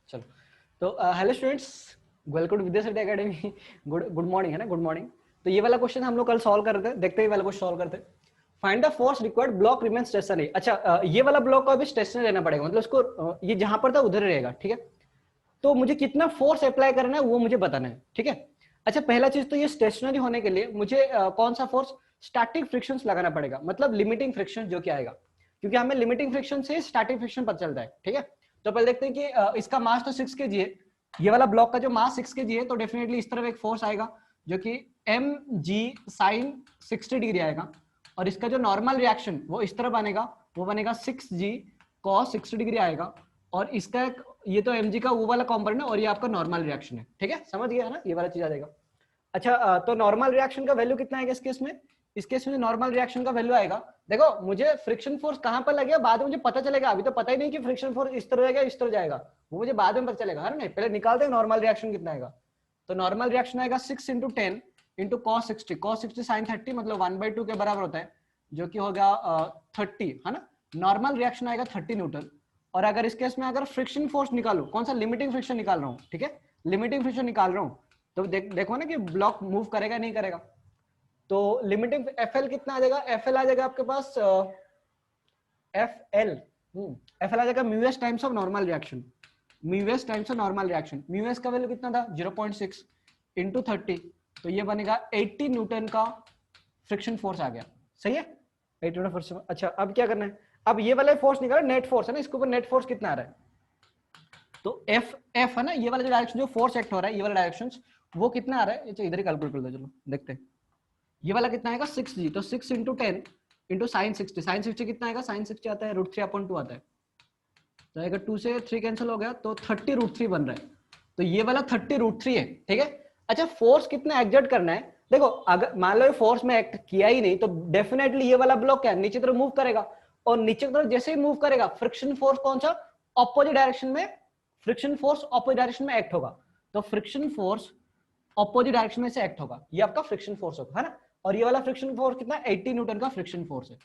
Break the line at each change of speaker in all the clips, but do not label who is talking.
चलो तो hello students, welcome to Vidyacity academy. Good morning है ना, गुड मॉर्निंग। तो ये वाला क्वेश्चन हम लोग कल सॉल्व कर रहे थे, देखते ही वाला क्वेश्चन सॉल्व करते। Find the force required block remain stationery. अच्छा, ये वाला ब्लॉक को अभी स्टेशनरी रहना पड़ेगा, मतलब उसको ये जहां पर था उधर ही रहेगा, ठीक है। तो मुझे कितना फोर्स अप्लाई करना है वो मुझे बताना है, ठीक है। अच्छा, पहला चीज तो ये स्टेशनरी होने के लिए मुझे कौन सा फोर्स, स्टैटिक फ्रिक्शन लगाना पड़ेगा, मतलब लिमिटिंग फ्रिक्शन जो कि आएगा, क्योंकि हमें लिमिटिंग फ्रिक्शन से स्टैटिक फ्रिक्शन पता चलता है, ठीक है। तो पहले देखते हैं कि इसका मास तो 6 kg है, ये वाला ब्लॉक का जो मास 6 kg है, तो डेफिनेटली इस तरफ एक फोर्स आएगा जो कि एम जी साइन 60 डिग्री आएगा, और इसका जो नॉर्मल रिएक्शन वो इस तरफ बनेगा, वो बनेगा 6g cos 60 डिग्री आएगा, और इसका ये तो mg का वो वाला कॉम्पोनेंट है और ये आपका नॉर्मल रिएक्शन है, ठीक है, समझ गया है ना, ये वाला चीज आ जाएगा। अच्छा, तो नॉर्मल रिएक्शन का वैल्यू कितना आएगा इस केस में? इस केस में नॉर्मल रिएक्शन का वैल्यू आएगा, देखो मुझे फ्रिक्शन फोर्स कहां पर लगेगा बाद में मुझे पता चलेगा, अभी तो पता ही नहीं कि फ्रिक्शन फोर्स इस तरह जाएगा इस तरह जाएगा, वो मुझे बाद में पता चलेगा, है ना। पहले निकालते हैं नॉर्मल रिएक्शन कितना आएगा। तो नॉर्मल रिएक्शन आएगा 6 × 10 × cos 60, cos 60 sin 30, मतलब 1/2 के बराबर होता है, जो कि होगा 30, है ना। नॉर्मल रिएक्शन आएगा 30 न्यूटन। और अगर इस केस में अगर फ्रिक्शन फोर्स निकालू, कौन सा, लिमिटिंग फ्रिक्शन निकाल रहा हूँ, ठीक है, लिमिटिंग फ्रिक्शन निकाल रहा हूँ, तो देखो ना कि ब्लॉक मूव करेगा नहीं करेगा। तो लिमिटिंग एफएल कितना आ जाएगा, एफएल आ जाएगा आपके पास एफएल एफएल आ जाएगा mu s times of normal reaction, mu s times of normal reaction. Mu s का वैल्यू कितना था 0.6 × 30, तो ये बनेगा 80 न्यूटन का फ्रिक्शन फोर्स आ गया, सही है, 80 न्यूटन फोर्स। अच्छा, अब क्या करना है, अब ये वाला फोर्स निकाला, नेट फोर्स है ना, इसके ऊपर नेट फोर्स कितना आ रहा है, तो एफ एफ है ना, ये वाला जो डायरेक्शन जो फोर्स एक्ट हो रहा है, ये वाला डायरेक्शन वो कितना आ रहा है, इधर ही कैलकुलेट कर दो, चलो देखते हैं। ये वाला कितना आएगा 6g, तो 6 × 10 × sin 60, sin 60 कितना आएगा, sin 60 आता है √3/2 आता है, तो अगर 2 से 3 कैंसिल हो गया तो 30√3 बन रहा है, तो ये वाला 30√3 है, ठीक है। अच्छा, फोर्स कितना एक्सर्ट करना है, देखो अगर मान लो फोर्स में एक्ट किया ही नहीं तो डेफिनेटली ये वाला ब्लॉक क्या है, नीचे तरफ मूव करेगा, और नीचे तरफ जैसे ही मूव करेगा फ्रिक्शन फोर्स कौन सा, ऑपोजिट डायरेक्शन में, फ्रिक्शन फोर्स ऑपोजिट डायरेक्शन में एक्ट होगा, तो फ्रिक्शन फोर्स ऑपोजिट डायरेक्शन में से एक्ट होगा, ये आपका फ्रिक्शन फोर्स होगा, है ना। और ये वाला फ्रिक्शन फोर्स कितना, 80 न्यूटन का फ्रिक्शन फोर्स है।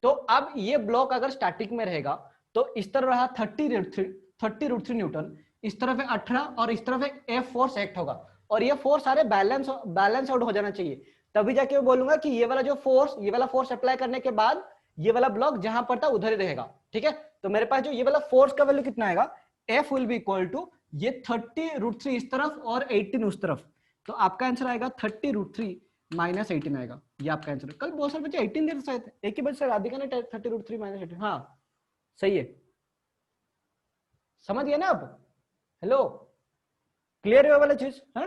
तो अब ये ब्लॉक अगर स्टैटिक में रहेगा तो इस तरफ रहा 30√3 न्यूटन, इस तरफ है 18, और इस तरफ एक एफ फोर्स एक्ट होगा, और ये फोर्स सारे बैलेंस आउट हो जाना चाहिए, तभी जाके मैं बोलूंगा कि ये वाला जो फोर्स, ये वाला फोर्स अप्लाई करने के बाद ये वाला ब्लॉक जहां पर था उधर ही रहेगा, ठीक है। तो मेरे पास जो ये वाला फोर्स का वैल्यू कितना आएगा, F will be equal to ये 30√3 इस तरफ और 18 उस तरफ, तो आपका आंसर आएगा 30√3 माइनस 18 आएगा, ये आपका आंसर है। कल बहुत सारे बच्चे 18 देते शायद, एक ही बच्चे सर राधिका ने 30√3 माइनस 18, हाँ सही है, समझ गए ना आप, हेलो, क्लियर है वाला चीज, हाँ।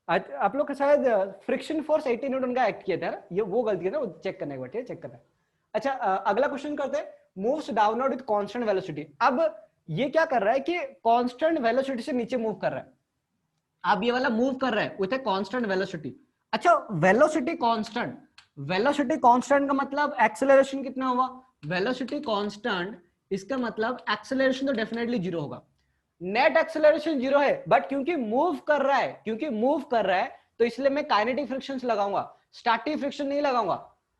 आप लोग का शायद फ्रिक्शन फोर्स 80 न्यूटन का एक्ट किया था ना, ये वो गलती है ना, वो चेक करने के बाद, ठीक है, चेक करना है। अच्छा, अगला क्वेश्चन करते हैं, moves downward with constant velocity. अब ये क्या कर रहा है कि कांस्टेंट वेलोसिटी से नीचे मूव कर रहा है, अब ये वाला मूव कर रहा है विथ ए कांस्टेंट वेलोसिटी। अच्छा, वेलोसिटी कांस्टेंट, वेलोसिटी कांस्टेंट का मतलब एक्सेलरेशन कितना होगा, वेलोसिटी कांस्टेंट, इसका मतलब एक्सेलरेशन तो डेफिनेटली जीरो होगा, नेट एक्सेलरेशन जीरो है, बट क्योंकि मूव कर रहा है, क्योंकि मूव कर रहा है तो इसलिए मैं काइनेटिक फ्रिक्शन लगाऊंगा, स्टैटिक फ्रिक्शन नहीं लगाऊंगा।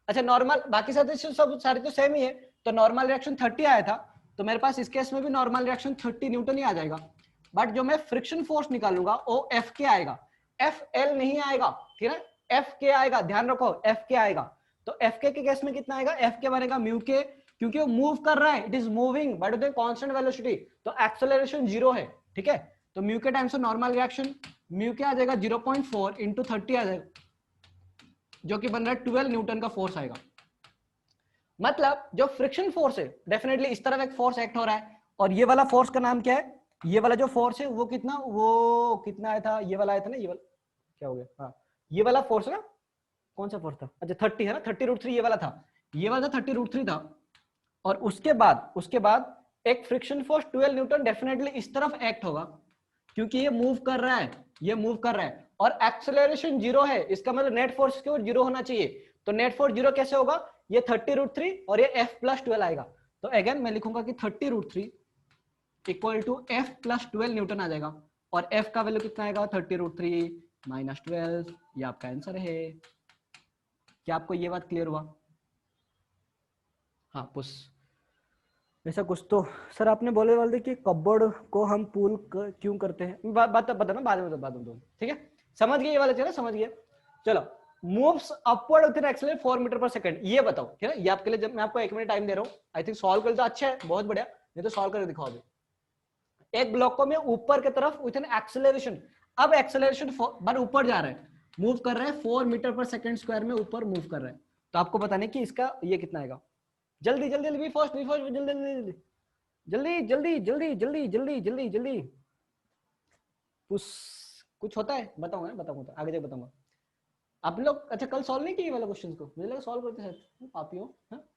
अच्छा, नॉर्मल बाकी सारे सब सारे तो सेम ही है, तो नॉर्मल रिएक्शन 30 आया था, तो मेरे पास इस केस में भी नॉर्मल रिएक्शन 30 न्यूटन ही आ जाएगा, बट जो मैं फ्रिक्शन फोर्स निकालूंगा वो एफ के आएगा, एफ एल नहीं आएगा, ठीक है, एफ के आएगा, ध्यान रखो एफ के आएगा। तो एफ के केस में कितना आएगा, एफ के बनेगा म्यू के, क्योंकि वो मूव कर रहा है, it is moving but with constant velocity, तो एक्सेलरेशन जीरो है, ठीक है। तो म्यू के times of normal reaction, mu के आ जाएगा 0.4 × 30 आ जाएगा, जो कि बन रहा है 12 न्यूटन का फोर्स आएगा। मतलब जो फ्रिक्शन फोर्स है डेफिनेटली इस तरफ एक फोर्स एक्ट हो रहा है, और ये वाला फोर्स का नाम क्या है, ये वाला जो फोर्स है वो कितना आया था, ये वाला आया था ना, ये वाला क्या हो गया, हाँ ये वाला फोर्स है ना, कौन सा फोर्स था, अच्छा 30 है ना, 30√3 ये वाला था, ये वाला 30√3 था, और उसके बाद एक फ्रिक्शन फोर्स 12 न्यूटन डेफिनेटली इस तरफ एक्ट होगा, क्योंकि ये मूव कर रहा है, ये मूव कर रहा है, और एक्सेलरेशन जीरो है, इसका मतलब नेट फोर्स के ऊपर जीरो होना चाहिए, तो नेट फोर्स जीरो कैसे होगा, ये 30√3 और ये F + 12 आएगा, तो अगेन मैं लिखूंगा कि 30√3 इक्वल टू F + 12 न्यूटन आ जाएगा, और F का वैल्यू कितना आएगा 30√3 - 12, ये आपका आंसर है। क्या आपको ये बात क्लियर हुआ, हाँ पुश, ऐसा कुछ तो। सर आपने बोले वाले कि कपबोर्ड को हम पुल क्यों करते हैं, बात बताना बाद में दो, ठीक है। समझ गए ये वाला चलो, समझ गए। चलो, moves upward with an acceleration 4 metre पर सेकंड, ये बताओ, ठीक है। ये आपके लिए, जब मैं आपको 1 मिनट टाइम दे रहा हूँ, आई थिंक सॉल्व कर तो अच्छा है, बहुत बढ़िया, नहीं तो सॉल्व करके दिखाओ अभी। एक ब्लॉक को मैं ऊपर की तरफ विथ एन एक्सेलरेशन, अब एक्सेलरेशन बार ऊपर जा रहा है, मूव कर रहा है 4 मीटर पर सेकंड स्क्वायर में ऊपर मूव कर रहा है, तो आपको बताने कि इसका ये कितना आएगा। जल्दी जल्दी जल्दी, बी फर्स्ट जल्दी जल्दी जल्दी जल्दी जल्दी जल्दी जल्दी जल्दी जल्दी। कुछ होता है बताऊंगा, बताऊंगा आगे जाके बताऊंगा। आप लोग अच्छा कल सॉल्व नहीं किए वाला क्वेश्चन को, मुझे लगा सॉल्व करते हैं पापियों,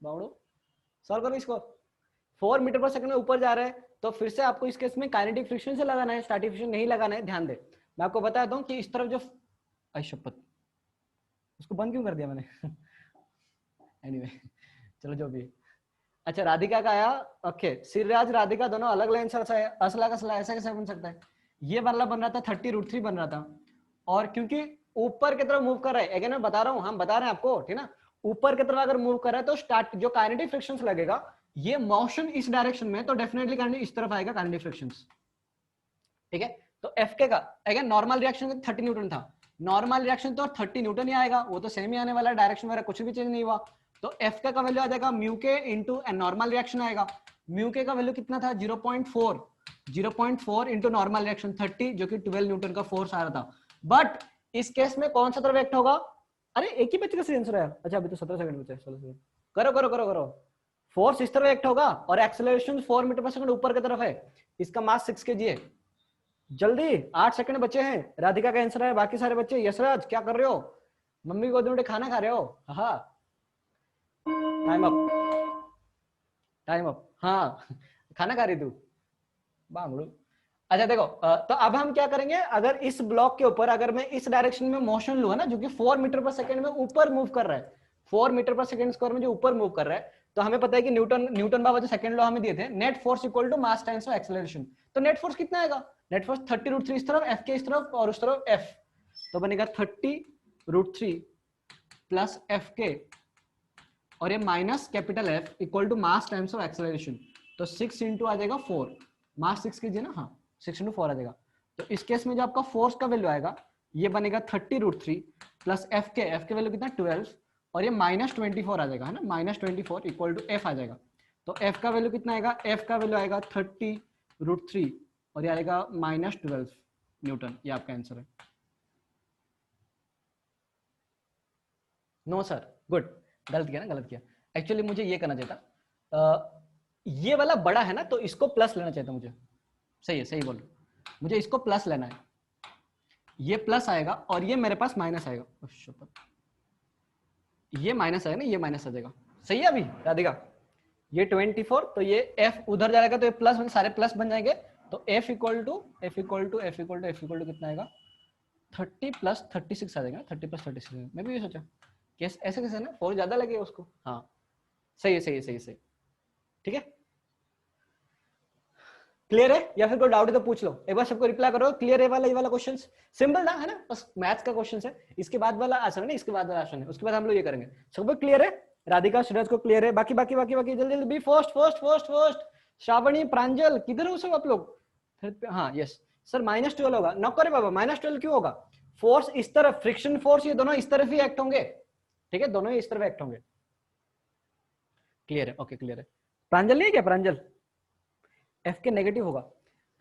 बावड़ो। सॉल्व करो इसको। 4 मीटर पर सेकंड में ऊपर जा रहा है, तो फिर से आपको इस केस में काइनेटिक फ्रिक्शन से लगाना है, स्टैटिक फ्रिक्शन नहीं लगाना है, ध्यान दे। मैं आपको बताता हूँ कि इस तरफ जो शपथ, उसको बंद क्यों कर दिया मैंने एनीवे चलो जो भी। अच्छा राधिका का आया, ओके, सिराज राधिका दोनों अलग लाइन से असला का असला, ऐसा कैसे बन सकता है। ये वाला बन रहा था 30√3 बन रहा था, और क्योंकि ऊपर की तरफ मूव कर रहा है, अगेन मैं बता रहा हूँ, हम बता रहे हैं आपको, ठीक ना। ऊपर की तरफ अगर मूव कर रहा है तो स्टार्ट जो काइनेटिक फ्रिक्शंस लगेगा, ये मोशन इस डायरेक्शन में, तो डेफिनेटली काइनेटिक इस तरफ आएगा काइनेटिक फ्रिक्शंस, ठीक है। तो एफके का अगेन नॉर्मल रिएक्शन 30 न्यूटन था, नॉर्मल रिएक्शन तो 30 न्यूटन ही आएगा, वो तो सेम ही आने वाला है, डायरेक्शन वगैरह कुछ भी चेंज नहीं हुआ। तो एफ का वैल्यू आ जाएगा म्यू के इंटू नॉर्मल रिएक्शन आएगा। म्यू के का वैल्यू कितना था 0.4, 0.4 इंटू नॉर्मल रिएक्शन 30, जो कि 12 न्यूटन का फोर्स आ रहा था। बट इस केस में कौन सा तरफ एक्ट होगा, अरे एक ही बच्चे का सही आंसर है, अच्छा अभी तो 17 सेकंड बचे, 16 सेकंड, करो करो करो करो। फोर्स इस तरफ एक्ट होगा और एक्सेलरेशन 4 मीटर पर सेकंड ऊपर की तरफ है, इसका मास 6 kg है। जल्दी 8 सेकंड बचे हैं, राधिका का आंसर है, बाकी सारे बच्चे। यशराज क्या कर रहे हो, मम्मी को गोद में खाना खा रहे हो, हाँ टाइम अप, टाइम अप, हाँ खाना खा रही तू बांगड़ू। अच्छा देखो, तो अब हम क्या करेंगे, अगर इस ब्लॉक के ऊपर अगर मैं इस डायरेक्शन में मोशन लूँ ना, जो कि 4 मीटर पर सेकंड में ऊपर मूव कर रहा है, 4 मीटर पर सेकंड स्क्वायर में जो ऊपर मूव कर रहा है, तो हमें पता है कि न्यूटन बाबा जो सेकंड लॉ हमें दिए थे, net force equal to mass times acceleration. तो नेट फोर्स कितना आएगा, नेट फोर्स 30√3 इस तरफ, एफ के इस तरफ और उस तरफ एफ, तो बनेगा 30√3 प्लस एफ के और ये minus capital F equal to mass times of acceleration. तो 6 इंटू आ जाएगा 4, मास 6 कीजिए ना, हाँ 6 इंटू 4 आ जाएगा। तो इस केस में जो आपका फोर्स का वैल्यू आएगा, ये बनेगा 30√3 प्लस एफ के वैल्यू कितना 12, और ये -24 आ जाएगा, है ना, -24 इक्वल टू एफ आ जाएगा। तो एफ का वैल्यू कितना आएगा, एफ का वैल्यू आएगा 30√3 और ये आएगा -12 न्यूटन, ये आपका आंसर है। नो सर, गुड, गलत किया ना, गलत किया। एक्चुअली मुझे ये करना चाहिए था, ये वाला बड़ा है ना, तो इसको प्लस लेना चाहिए था मुझे। सही है, सही बोल रहे हो, मुझे इसको प्लस लेना है, ये प्लस आएगा और ये मेरे पास माइनस आएगा, ये माइनस आएगा ना, ये माइनस आ जाएगा। सही है अभी राधिका, ये 24, तो ये एफ उधर जाएगा तो ये प्लस, सारे प्लस बन जाएंगे। तो एफ इक्वल टू कितना आएगा, 30 प्लस 36 आ जाएगा, 30 प्लस 36। मैं भी ये सोचा कैसे, ऐसे कैसे ना, 4 ज्यादा लगेगा उसको, हाँ सही है, सही है, सही है, सही, ठीक है। क्लियर है, या फिर कोई डाउट है तो पूछ लो, एक बार सबको रिप्लाई करो क्लियर है वाला, ये वाला क्वेश्चन सिंपल था, है ना, बस मैथ्स का क्वेश्चन है। इसके बाद वाला आसान है, इसके बाद वाला आसान है, उसके बाद हम लोग ये करेंगे। सबको क्लियर है, राधिका सूरज को क्लियर है, बाकी बाकी बाकी बाकी जल्दी जल्दी, be first first first first. Shravani Pranjal किधर हो सब आप लोग, हाँ यस सर, -12 होगा, न करे बाबा, -12 क्यों होगा, फोर्स इस तरफ, फ्रिक्शन फोर्स, ये दोनों इस तरफ ही एक्ट होंगे, ठीक है, दोनों ही इस तरफ एक्ट होंगे। क्लियर है, ओके क्लियर है। प्रांजल नहीं है क्या, प्रांजल, एफ के नेगेटिव होगा,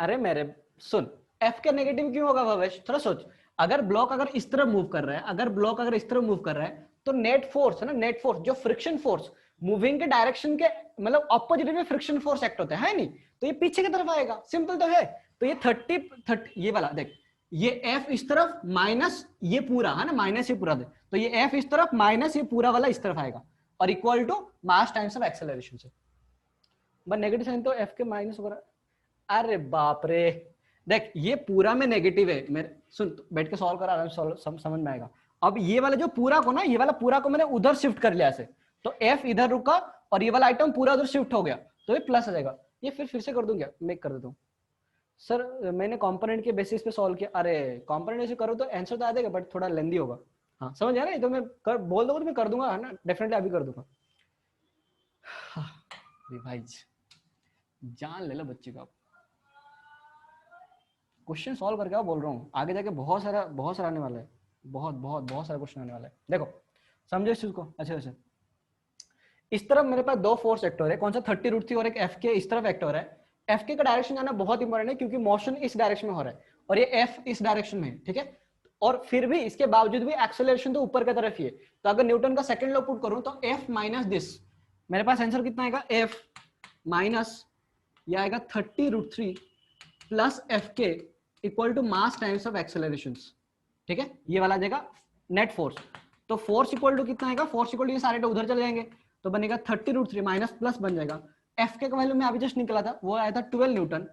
अरे मेरे सुन, एफ के नेगेटिव क्यों होगा भवेश, थोड़ा सोच। अगर ब्लॉक अगर इस तरह मूव कर रहा है, अगर ब्लॉक अगर इस तरह मूव कर रहा है, तो नेट फोर्स है ना, नेट फोर्स जो फ्रिक्शन फोर्स मूविंग के डायरेक्शन के मतलब ऑपोजिट में फ्रिक्शन फोर्स एक्ट होता है नहीं, तो ये पीछे की तरफ आएगा, सिंपल तो है। तो ये 30 ये वाला देख, ये एफ इस तरफ माइनस ये पूरा है ना, माइनस ये पूरा दे, तो ये एफ इस तरफ माइनस ये पूरा वाला इस तरफ आएगा, और equal to mass times of acceleration से। बट नेगेटिव साइन तो एफ के माइनस वगैरह, अरे बाप रे, देख ये पूरा में नेगेटिव है, मेरे सुन बैठ के सॉल्व कर, आराम से समझ में आएगा। अब ये वाला जो पूरा को ना, ये वाला पूरा को मैंने उधर शिफ्ट कर लिया ऐसे, तो एफ इधर रुका और ये वाला आइटम पूरा उधर शिफ्ट हो गया, तो ये प्लस आ जाएगा। ये फिर से कर दूं क्या, मेक कर देता हूँ सर, मैंने कंपोनेंट के बेसिस पे सॉल्व किया, अरे कंपोनेंट ऐसे करो तो आंसर तो आ जाएगा, बट थोड़ा लेंदी होगा, हाँ समझ आ रहा है, तो मैं बोल दूंगा तो मैं कर दूंगा, है ना, डेफिनेटली अभी कर दूंगा। रिवाइज जान ले लो बच्चे का, क्वेश्चन सॉल्व करके आओ, बोल रहा हूँ आगे जाके बहुत सारा आने वाला है, बहुत सारा क्वेश्चन आने वाला है। देखो समझो इस चीज को अच्छे से। इस तरफ मेरे पास दो फोर्स वेक्टर है, कौन सा 30√3 और एक एफ के इस तरफ वेक्टर है। एफ के का डायरेक्शन जाना बहुत इंपॉर्टेंट है क्योंकि मोशन इस डायरेक्शन में हो रहा है और ये एफ इस डायरेक्शन में है, ठीक है। और फिर भी इसके बावजूद भी एक्सेलरेशन तो ऊपर की तरफ ही है, तो अगर न्यूटन का सेकंड लॉ पुट करूं तो एफ माइनस दिस, मेरे पास आंसर कितना आएगा, एफ माइनस ये आएगा 30√3 plus F K equal to mass times of acceleration, ठीक है। ये वाला देगा नेट फोर्स, तो फोर्स इक्वल टू कितना आएगा, फोर्स इक्वल टू ये सारे तो उधर चले जाएंगे तो बनेगा 30√3 माइनस प्लस बन जाएगा, एफ के का वैल्यू में अभी जस्ट निकला था वो आया था 12 न्यूटन,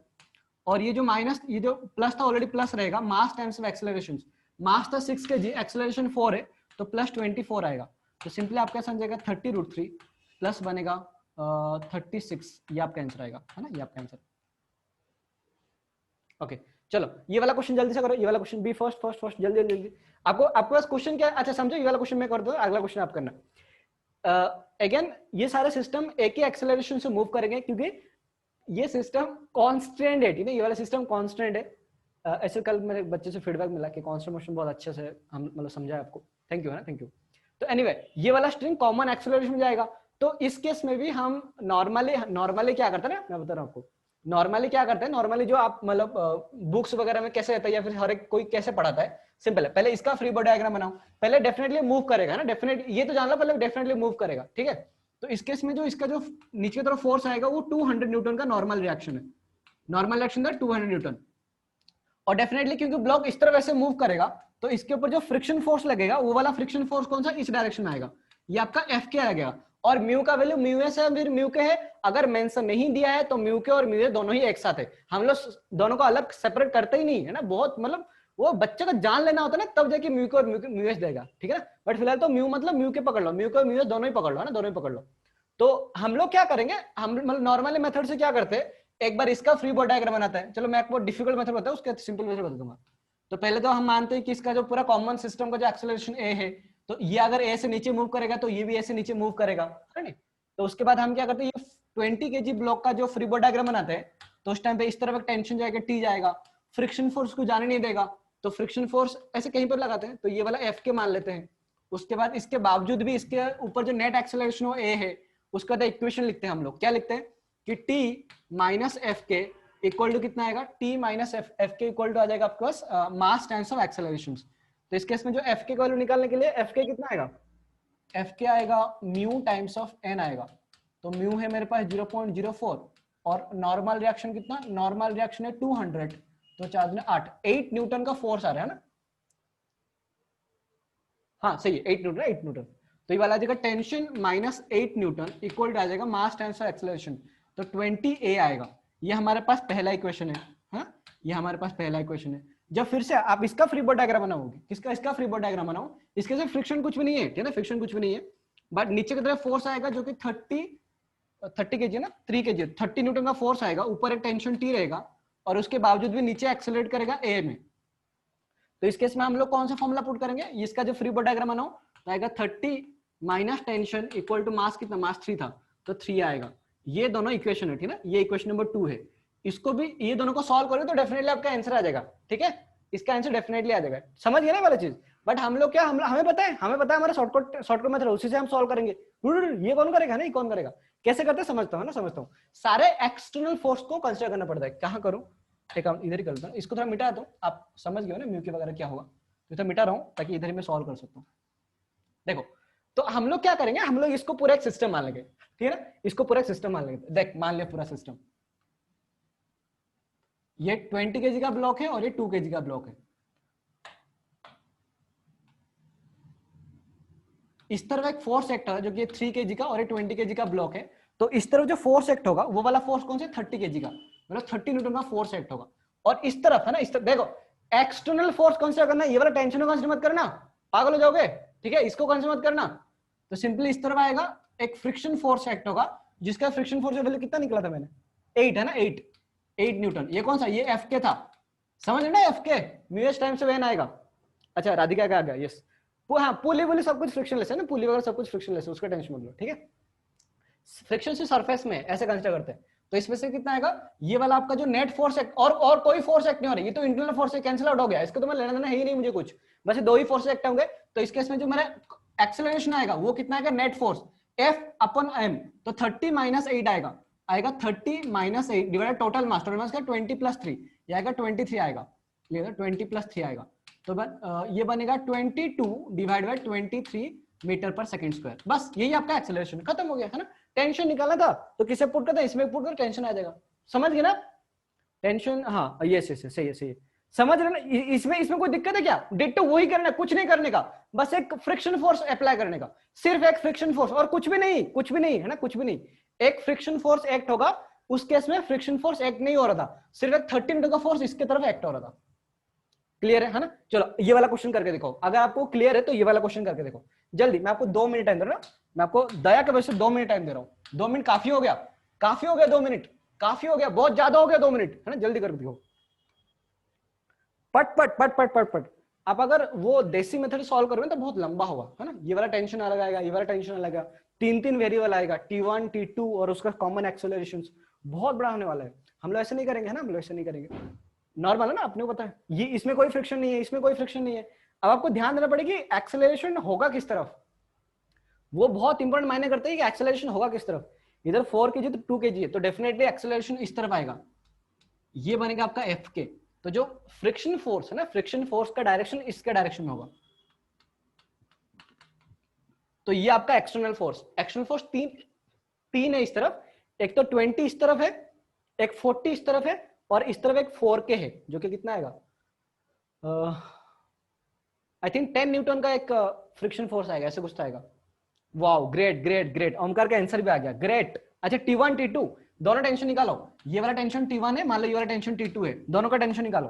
और ये जो माइनस ये जो प्लस था ऑलरेडी प्लस रहेगा, मास टाइम्स ऑफ एक्सेलरेशन, मास था 6 kg, एक्सेलरेशन 4 है तो प्लस 24 आएगा, तो सिंपली आपका आंसर जाएगा 30√3 प्लस बनेगा 36, ये आपका आंसर आएगा, है ना, ये आपका आंसर। ओके चलो ये वाला क्वेश्चन जल्दी से करो, ये वाला क्वेश्चन बी फर्स्ट जल्दी आपको आपके पास क्वेश्चन क्या है, अच्छा समझो ये वाला क्वेश्चन मैं कर दूं, अगला क्वेश्चन आप करना। अगेन ये सारे सिस्टम एक ही एक्सेलरेशन से मूव करेंगे क्योंकि ये सिस्टम कांस्टेंट है, ठीक है, ये वाला सिस्टम कांस्टेंट है। ऐसे कल मेरे बच्चे से फीडबैक मिला कि कांस्टेंट मोशन बहुत अच्छे से हम मतलब समझा आपको, थैंक यू है ना, थैंक यू। तो एनीवे ये वाला स्ट्रिंग कॉमन एक्सेलरेशन में जाएगा, तो इस केस में भी हम नॉर्मली क्या करते हैं ना, मैं बता रहा हूँ आपको, नॉर्मली क्या करते हैं, नॉर्मली जो आप मतलब बुक्स वगैरह में कैसे रहता है या फिर हर एक कोई कैसे पढ़ाता है, सिंपल है, पहले इसका फ्री बॉडी डायग्राम बनाओ, पहले डेफिनेटली मूव करेगा ना, डेफिनेटली ये तो जान लो, पहले डेफिनेटली मूव करेगा, ठीक है। तो इस केस में जो इसका जो नीचे की तरफ फोर्स आएगा वो 200 न्यूटन का नॉर्मल रिएक्शन है, नॉर्मल रिएक्शन था 200 न्यूटन, और डेफिनेटली क्योंकि ब्लॉक इस तरह वैसे मूव करेगा तो इसके ऊपर जो फ्रिक्शन फोर्स लगेगा वो वाला फ्रिक्शन फोर्स कौन सा, इस डायरेक्शन में आएगा, ये आपका एफ के आ गया, और म्यू का वैल्यू म्यू एस है फिर म्यू के है, अगर मेंशन नहीं दिया है तो म्यू के और म्यू एस दोनों ही एक साथ है, हम लोग दोनों को अलग सेपरेट करते ही नहीं है ना, बहुत मतलब वो बच्चे को जान लेना होता है ना, तब जाके म्यू के और म्यू एस देगा, ठीक है ना, बट फिलहाल तो म्यू मतलब म्यू के पकड़ लो, म्यू के और म्यू एस दोनों ही पकड़ लो, है ना, दोनों ही पकड़ लो। तो हम लोग क्या करेंगे, हम मतलब नॉर्मली मेथड से क्या करते हैं, एक बार इसका फ्री बॉडी डायग्राम बनाता है, चलो मैं आपको डिफिकल्ट मेथड बताऊं, उसके सिंपल मेथड बता दूंगा। तो पहले तो हम मानते हैं कि इसका जो पूरा कॉमन सिस्टम का जो एक्सेलरेशन ए है, तो ये अगर ए से नीचे मूव करेगा तो ये भी ए से नीचे मूव करेगा, है नहीं। तो उसके बाद हम क्या करते हैं, ये 20 kg ब्लॉक का जो फ्री बॉडी डायग्राम बनाते हैं, तो उस टाइम पे इस तरफ एक टेंशन जाएगा, टी जाएगा, फ्रिक्शन फोर्स को जाने नहीं देगा, तो फ्रिक्शन फोर्स ऐसे कहीं पर लगाते हैं, तो ये वाला एफ के मान लेते हैं। उसके बाद इसके बावजूद भी इसके ऊपर जो नेट एक्सेलरेशन हो ए है, उसका तो इक्वेशन लिखते हैं हम लोग, क्या लिखते हैं कि T minus F K equal to कितना आएगा, T minus F K equal to आ जाएगा आपके पास मास टाइम्स ऑफ एक्सेलरेशन। तो इस केस में जो एफ के वैल्यू निकालने के लिए एफ के कितना आएगा, एफ के आएगा म्यू टाइम्स ऑफ एन आएगा, तो म्यू है मेरे पास 0.04 और नॉर्मल रिएक्शन कितना, नॉर्मल रिएक्शन है 200, तो 4 में 8 न्यूटन का फोर्स आ रहा है ना, हाँ सही है 8 न्यूटन, 8 न्यूटन, तो ये वाला आ जाएगा tension minus 8 newton equal to आ जाएगा मास टाइम्स ऑफ एक्सेलरेशन, तो 20 ए आएगा। ये हमारे पास पहला इक्वेशन है, हाँ ये हमारे पास पहला इक्वेशन है। जब फिर से आप इसका फ्री बॉडी डायग्राम बनाओगे, किसका, इसका फ्री बॉडी डायग्राम बनाओ, इसके से फ्रिक्शन कुछ भी नहीं है, ठीक है ना, फ्रिक्शन कुछ भी नहीं है, बट नीचे की तरफ फोर्स आएगा जो कि 30 kg ना, 3 kg 30 न्यूटन का फोर्स आएगा, ऊपर एक टेंशन टी रहेगा, और उसके बावजूद भी नीचे एक्सेलरेट करेगा ए में। तो इस केस में हम लोग कौन सा फॉर्मूला पुट करेंगे, इसका जो फ्री बॉडी डायग्राम बनाओ तो आएगा 30 minus tension equal to mass कितना, मास 3 था तो 3 आएगा। ये दोनों इक्वेशन है, ठीक है ना, ये इक्वेशन नंबर 2 है, इसको भी ये दोनों को सॉल्व करोगे तो डेफिनेटली आपका आंसर आ जाएगा, ठीक है, इसका आंसर डेफिनेटली आ जाएगा, समझ गए ना वाला चीज। बट हम लोग क्या, हमें पता है हमारा शॉर्टकट मेथड, उसी से हम सॉल्व करेंगे, ये कौन करेगा, नहीं कौन करेगा, कैसे करते समझता हूँ ना, समझता हूँ। सारे एक्सटर्नल फोर्स को कंसीडर करना पड़ता है, कहाँ करूँ, एक इधर ही करता हूँ, इसको थोड़ा मिटा दो, आप समझ गए हो ना म्यू के वगैरह क्या होगा, तो इधर मिटा रहा हूँ ताकि इधर ही मैं सॉल्व कर सकता हूँ। देखो तो हम लोग क्या करेंगे, हम लोग इसको पूरा एक सिस्टम मान लेंगे, ठीक है ना, इसको पूरा एक सिस्टम मान लेंगे। देख मान लिया पूरा सिस्टम, ये 20 kg का ब्लॉक है और ये 2 kg का ब्लॉक है, इस तरफ एक फोर्स एक्ट है जो कि 3 kg का और ये 20 kg का ब्लॉक है, तो इस तरफ जो फोर्स एक्ट होगा वो वाला फोर्स कौन सा, 30 kg का, मतलब 30 न्यूटन का फोर्स एक्ट होगा। और इस तरफ है ना, इस तरफ देखो एक्सटर्नल फोर्स कंसीडर करना, ये वाला टेंशन को कंसीडर मत करना, पागल हो जाओगे, ठीक है, इसको कंसीडर मत करना। तो सिंपली इस तरफ आएगा एक फ्रिक्शन फोर्स एक्ट होगा, जिसका फ्रिक्शन फोर्स वैल्यू कितना निकला था मैंने, 8 है ना, 8 न्यूटन। ये कौन सा, ये एफ के था, समझ ना, एफ के म्यू एस टाइम से वैन आएगा। अच्छा राधिका का आ गया, यस, हाँ पुली वुली सब कुछ फ्रिक्शनलेस है ना, पुली वगैरह सब कुछ फ्रिक्शनलेस है, उसका टेंशन मत लो, ठीक है। फ्रिक्शन से सरफेस में ऐसे कंसीडर करते हैं, तो इसमें से कितना आएगा, ये वाला आपका जो नेट फोर्स एक्ट, और कोई फोर्स एक्ट नहीं हो रही, ये तो इंटरनल फोर्स से कैंसिल आउट हो गया, इसको तो मैं लेना देना है ही नहीं मुझे कुछ, बस दो ही फोर्स एक्ट होंगे। तो इस केस में जो मेरा एक्सेलरेशन आएगा वो कितना आएगा, नेट फोर्स F अपन m, तो 30 माइनस 8 आएगा, 30 minus 8 divided total mass, total mass का 20 प्लस 3, ये आएगा 23 आएगा, ये 20 प्लस 3 आएगा, तो ये बनेगा 22 डिवाइड बाय 23 मीटर पर सेकंड स्क्वायर। बस यही आपका एक्सेलरेशन, खत्म हो गया है ना। टेंशन निकालना था तो किसे पुट करता है, इसमें पुट कर, टेंशन आ जाएगा, समझ गए ना टेंशन, हाँ यस यस सही है सही है, समझ रहे ना। इसमें इसमें कोई दिक्कत है क्या, डिट्टो वही करना है, कुछ नहीं करने का, बस एक फ्रिक्शन फोर्स अप्लाई करने का, सिर्फ एक फ्रिक्शन फोर्स और कुछ भी नहीं, कुछ भी नहीं है ना, कुछ भी नहीं, एक फ्रिक्शन फोर्स एक्ट होगा, उस केस में फ्रिक्शन फोर्स एक्ट नहीं हो रहा था, सिर्फ एक 30 मीटर का फोर्स इसके तरफ एक्ट हो रहा था। क्लियर है ना, चलो ये वाला क्वेश्चन करके देखो, अगर आपको क्लियर है तो ये वाला क्वेश्चन करके देखो जल्दी, मैं आपको 2 मिनट टाइम दे रहा हूं, मैं आपको दया के वजह से 2 मिनट टाइम दे रहा हूं, 2 मिनट काफी हो गया, काफी हो गया 2 मिनट, काफी हो गया, बहुत ज्यादा हो गया 2 मिनट, है ना, जल्दी कर देखो, पट पट पट पट पट पट। आप अगर वो देसी मेथड सॉल्व करोगे तो बहुत लंबा होगा, है ना, ये वाला टेंशन अलग आएगा, ये वाला टेंशन अलग आएगा, 3 वेरिएबल आएगा, T1 T2 और उसका कॉमन एक्सेलरेशन, बहुत बड़ा होने वाला है। हम लोग ऐसे नहीं करेंगे, है ना, हम लोग ऐसे नहीं करेंगे, नॉर्मल है ना, आपने को पता है, ये इसमें कोई फ्रिक्शन नहीं है, इसमें कोई फ्रिक्शन नहीं है। अब आपको ध्यान देना पड़ेगी एक्सेलरेशन होगा किस तरफ, वो बहुत इंपॉर्टेंट मायने करते हैं कि एक्सेलरेशन होगा किस तरफ, इधर 4 kg तो 2 kg है, तो डेफिनेटली एक्सेलरेशन इस तरफ आएगा, ये बनेगा आपका एफ के, तो जो फ्रिक्शन फोर्स है ना, फ्रिक्शन फोर्स का डायरेक्शन इसके डायरेक्शन में होगा, तो ये आपका एक्सटर्नल फोर्स, एक्सटर्नल फोर्स तीन है इस तरफ, एक तो 20 इस तरफ है, एक 40 इस तरफ है, और इस तरफ एक 4K है, जो कि कितना आएगा, आई थिंक 10 न्यूटन का एक फ्रिक्शन फोर्स आएगा, ऐसे कुछ तो आएगा। Wow great great great, Omkar का आंसर भी आ गया, ग्रेट। अच्छा T1 T2 दोनों टेंशन निकालो, ये वाला टेंशन T1 है, मान लो ये वाला टेंशन T2 है, दोनों का टेंशन निकालो,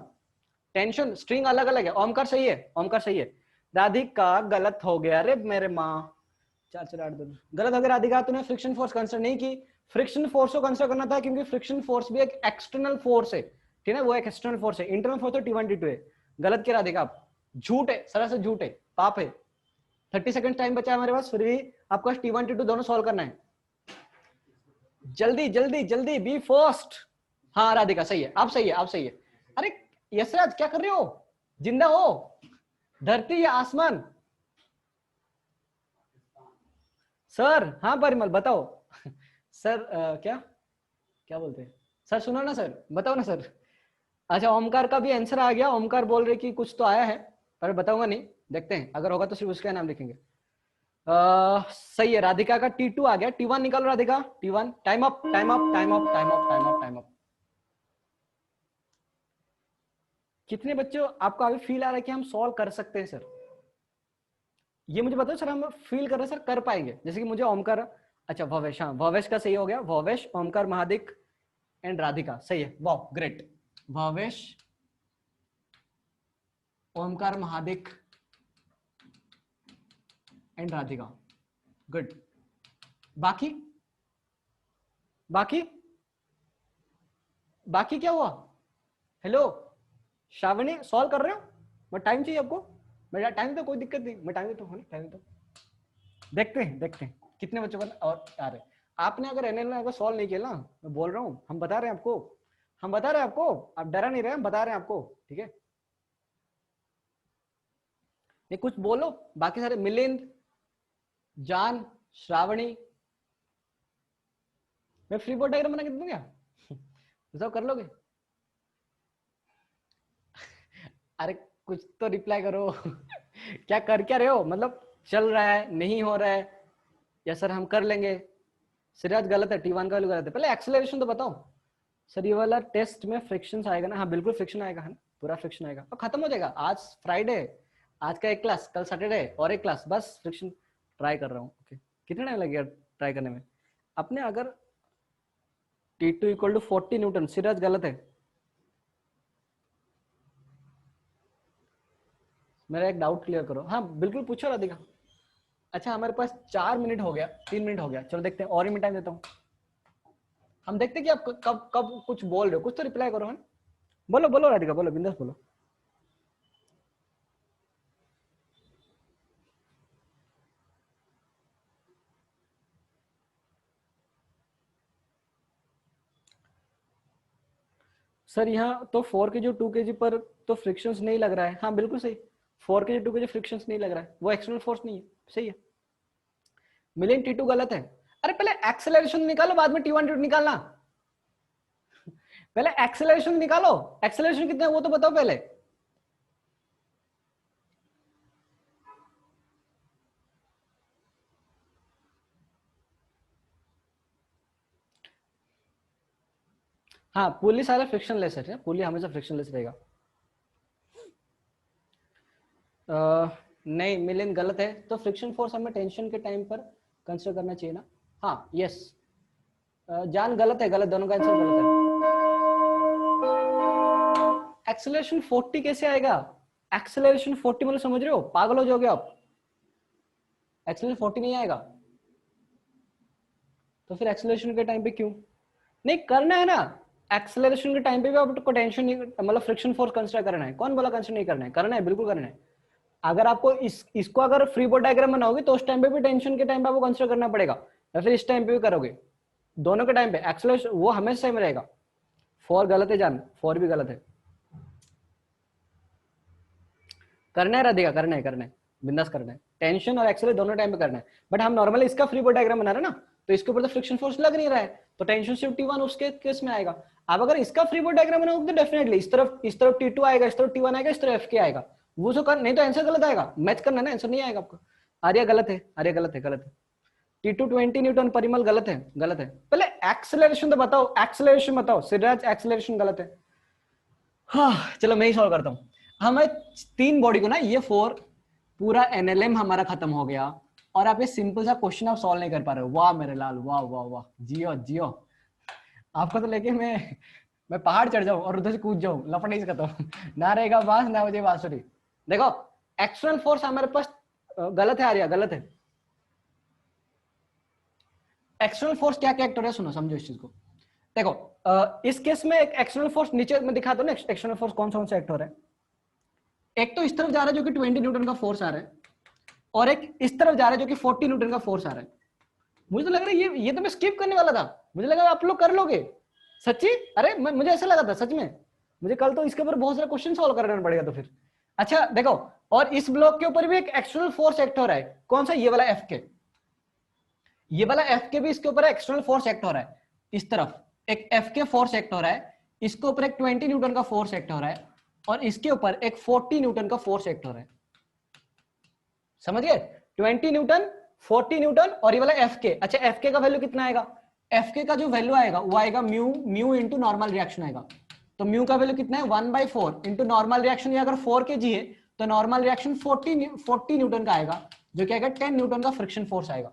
टेंशन स्ट्रिंग अलग अलग है, ओमकार सही है, ओमकार सही है, राधिका गलत हो गया, अरे मेरे माँ, 4 4 8 2 गलत हो गया राधिका, तूने फ्रिक्शन फोर्स कंसिडर नहीं की, फ्रिक्शन फोर्स को कंसिडर करना था, क्योंकि फ्रिक्शन फोर्स भी एक एक्सटर्नल फोर्स है, ठीक है, वो एक एक्सटर्नल फोर्स है, इंटरनल फोर्स तो T1 T2 है, गलत किया राधिका आप, झूठ है, सरासर झूठ है, पाप है। 30 सेकंड टाइम बचा है हमारे पास, फिर भी आपको T1 T2 दोनों सॉल्व करना है, जल्दी जल्दी जल्दी, बी फर्स्ट। हाँ राधिका सही है, आप सही है, आप सही है। अरे यशराज क्या कर रहे हो, जिंदा हो, धरती या आसमान, सर हाँ परिमल बताओ सर क्या क्या बोलते हैं सर, सुनो ना सर, बताओ ना सर। अच्छा ओमकार का भी आंसर आ गया, ओमकार बोल रहे कि कुछ तो आया है, पर बताऊंगा नहीं, देखते हैं, अगर होगा तो सिर्फ उसका नाम लिखेंगे। सही है, राधिका का T2 आ गया, T1 निकालो Radhika, T1, time up time up time up time up time up time up. कितने बच्चों आपको अभी फील आ रहा है कि हम सॉल्व कर सकते हैं सर, ये मुझे बताओ सर, हम फील कर रहे हैं सर कर पाएंगे, जैसे कि मुझे ओमकार, अच्छा भवेश, हाँ भवेश का सही हो गया, भवेश ओमकार महादिक एंड राधिका सही है, वाह great, Bhavesh Omkar Mahadik and Radhika, good. बाकी बाकी बाकी क्या हुआ, हेलो श्रावणी सॉल्व कर रहे हो, मैं टाइम चाहिए आपको, मेरा टाइम तो कोई दिक्कत नहीं, मैं टाइम देता हूँ, टाइम देता हूँ, देखते हैं कितने बच्चों का और आ रहे, आपने अगर एनएल अगर सॉल्व नहीं किया ना, मैं बोल रहा हूँ, हम बता रहे हैं आपको, हम बता रहे हैं आपको, आप डरा नहीं रहे, हम बता रहे हैं आपको, ठीक है, ये कुछ बोलो, बाकी सारे मिलिंद, जान, श्रावणी, मैं फ्री बोर्ड डायग्राम बना के दूं क्या बताओ, कर लोगे, अरे कुछ तो रिप्लाई करो क्या कर क्या रहे हो, मतलब चल रहा है नहीं हो रहा है, या सर हम कर लेंगे, सिराज गलत है, T1 का गलत है, पहले एक्सेलरेशन तो बताओ सर, ये वाला टेस्ट में फ्रिक्शन आएगा ना, हाँ बिल्कुल फ्रिक्शन आएगा, है ना, पूरा फ्रिक्शन आएगा, और खत्म हो जाएगा, आज फ्राइडे, आज का एक क्लास, कल सैटरडे और एक क्लास, बस फ्रिक्शन ट्राई कर रहा हूँ, ओके, कितना टाइम लगेगा ट्राई करने में, अपने अगर T2 equal to 40 Newton, Siraj गलत है, मेरा एक डाउट क्लियर करो, हाँ बिल्कुल पूछो राधिका। अच्छा हमारे पास 4 मिनट हो गया, 3 मिनट हो गया, चलो देखते हैं, और ही मैं टाइम देता हूँ, हम देखते हैं कि आप कब कब कुछ बोल रहे हो, कुछ तो रिप्लाई करो, है ना, बोलो बोलो राधिका, बोलो बिंदास बोलो। सर यहाँ तो 4 kg 2 kg पर तो फ्रिक्शंस नहीं लग रहा है। हाँ बिल्कुल सही, 4 kg 2 kg फ्रिक्शंस नहीं लग रहा है, वो एक्सटर्नल फोर्स नहीं है, सही है। मिलियन T2 गलत है। अरे पहले एक्सेलरेशन निकालो, बाद में T1 T2 निकालना। पहले एक्सेलरेशन निकालो, एक्सेलरेशन कितना है वो तो बताओ पहले। हाँ पुली सारा फ्रिक्शनलेस है, पुली हमेशा फ्रिक्शनलेस रहेगा। नहीं मिलियन गलत है, तो फ्रिक्शन फोर्स हमें टेंशन के टाइम पर कंसिडर करना चाहिए ना। हाँ यस, जान गलत है, गलत, दोनों का आंसर गलत है। एक्सेलरेशन 40 कैसे आएगा? एक्सेलरेशन 40 मतलब समझ रहे हो, पागल हो जाओगे आप। एक्सेलरेशन 40 नहीं आएगा, तो फिर एक्सेलरेशन के टाइम पे क्यों नहीं करना है ना? एक्सेलरेशन के टाइम पे भी आपको टेंशन नहीं, मतलब फ्रिक्शन फोर्स कंसिडर करना है। कौन बोला कंसिडर नहीं करना है? करना है, बिल्कुल करना है। अगर आपको इसको अगर फ्री बॉडी डायग्राम बनाओगे तो उस टाइम पे भी टेंशन के टाइम पे आपको कंसिडर करना पड़ेगा, या फिर इस टाइम पे भी करोगे, दोनों के टाइम पे एक्सेलरेशन वो हमेशा सेम रहेगा। 4 गलत है जान, 4 भी गलत है। करना है राधिका, करना है बिंदास करना है, टेंशन और एक्सेलरेशन दोनों टाइम पे करना है। बट हम नॉर्मली इसका फ्री बॉडी डायग्राम बना रहे हैं ना, तो इसके ऊपर तो फ्रिक्शन फोर्स लग नहीं रहा है, तो टेंशन सिर्फ T1 उसके केस में आएगा। अब अगर इसका फ्री बॉडी डायग्राम बनाओगे तो डेफिनेटली इस तरफ T2 आएगा, इस तरफ T1 आएगा, इस तरफ FK आएगा, वो जो कर नहीं तो आंसर गलत आएगा। मैच करना ना, आंसर नहीं आएगा आपका। आर्या गलत है, आर्या गलत है, गलत है। T2 20 न्यूटन, परिमल गलत है, गलत है। पहले एक्सेलरेशन तो बताओ, एक्सेलरेशन बताओ सिराज, एक्सेलरेशन गलत है। हाँ चलो मैं ही सॉल्व करता हूँ। हमें 3 बॉडी को ना, ये 4 पूरा NLM हमारा खत्म हो गया, और आप ये सिंपल सा क्वेश्चन आप सॉल्व नहीं कर पा रहे हो। वाह मेरे लाल, वाह वाह वाह, जियो जियो। आपको तो लेके मैं पहाड़ चढ़ जाऊं और उधर से कूद जाऊं, लपट ही खत्म। ना रहेगा बांस ना मुझे बांसुरी। देखो एक्सटर्नल फोर्स हमारे पास गलत है आर्या, गलत है। एक्सटर्नल फोर्स क्या क्या एक्टर है, सुनो समझो इस चीज को। देखो इस केस में एक एक्सटर्नल फोर्स नीचे में दिखाता हूं ना, एक्सटर्नल फोर्स कौन सा एक्टर है। एक तो इस तरफ जा रहा है जो कि 20 न्यूटन का फोर्स आ रहा है, और एक इस तरफ जा रहा है जो कि 40 न्यूटन का फोर्स आ रहा है। मुझे तो लग रहा है ये तो मैं स्किप करने वाला था, मुझे लगा आप लोग कर लोगे सच्ची। अरे मुझे ऐसा लगा था सच में, मुझे कल तो इसके ऊपर बहुत सारे क्वेश्चन सॉल्व करना पड़ेगा तो फिर। अच्छा देखो, और इस ब्लॉक के ऊपर भी एक एक्सटर्नल फोर्स एक्ट हो रहा है, कौन सा? ये वाला FK, ये वाला FK भी इसके ऊपर एक्सटर्नल फोर्स एक्ट हो रहा है। इस तरफ एक FK फोर्स एक्ट हो रहा है, इसके ऊपर एक 20 न्यूटन का फोर्स एक्ट हो रहा है, और इसके ऊपर एक 40 न्यूटन का फोर्स एक्ट हो रहा है। समझ गए? 20 न्यूटन, 40 न्यूटन, और ये वाला FK। अच्छा FK का वैल्यू कितना आएगा? FK का जो वैल्यू आएगा वो आएगा म्यू इंटू नॉर्मल रिएक्शन आएगा। तो म्यू का वैल्यू कितना है? 1/4 इंटू नॉर्मल रिएक्शन। ये अगर 4 kg है तो नॉर्मल रिएक्शन 40 न्यूटन का आएगा, जो कि आएगा 10 न्यूटन का फ्रिक्शन फोर्स आएगा।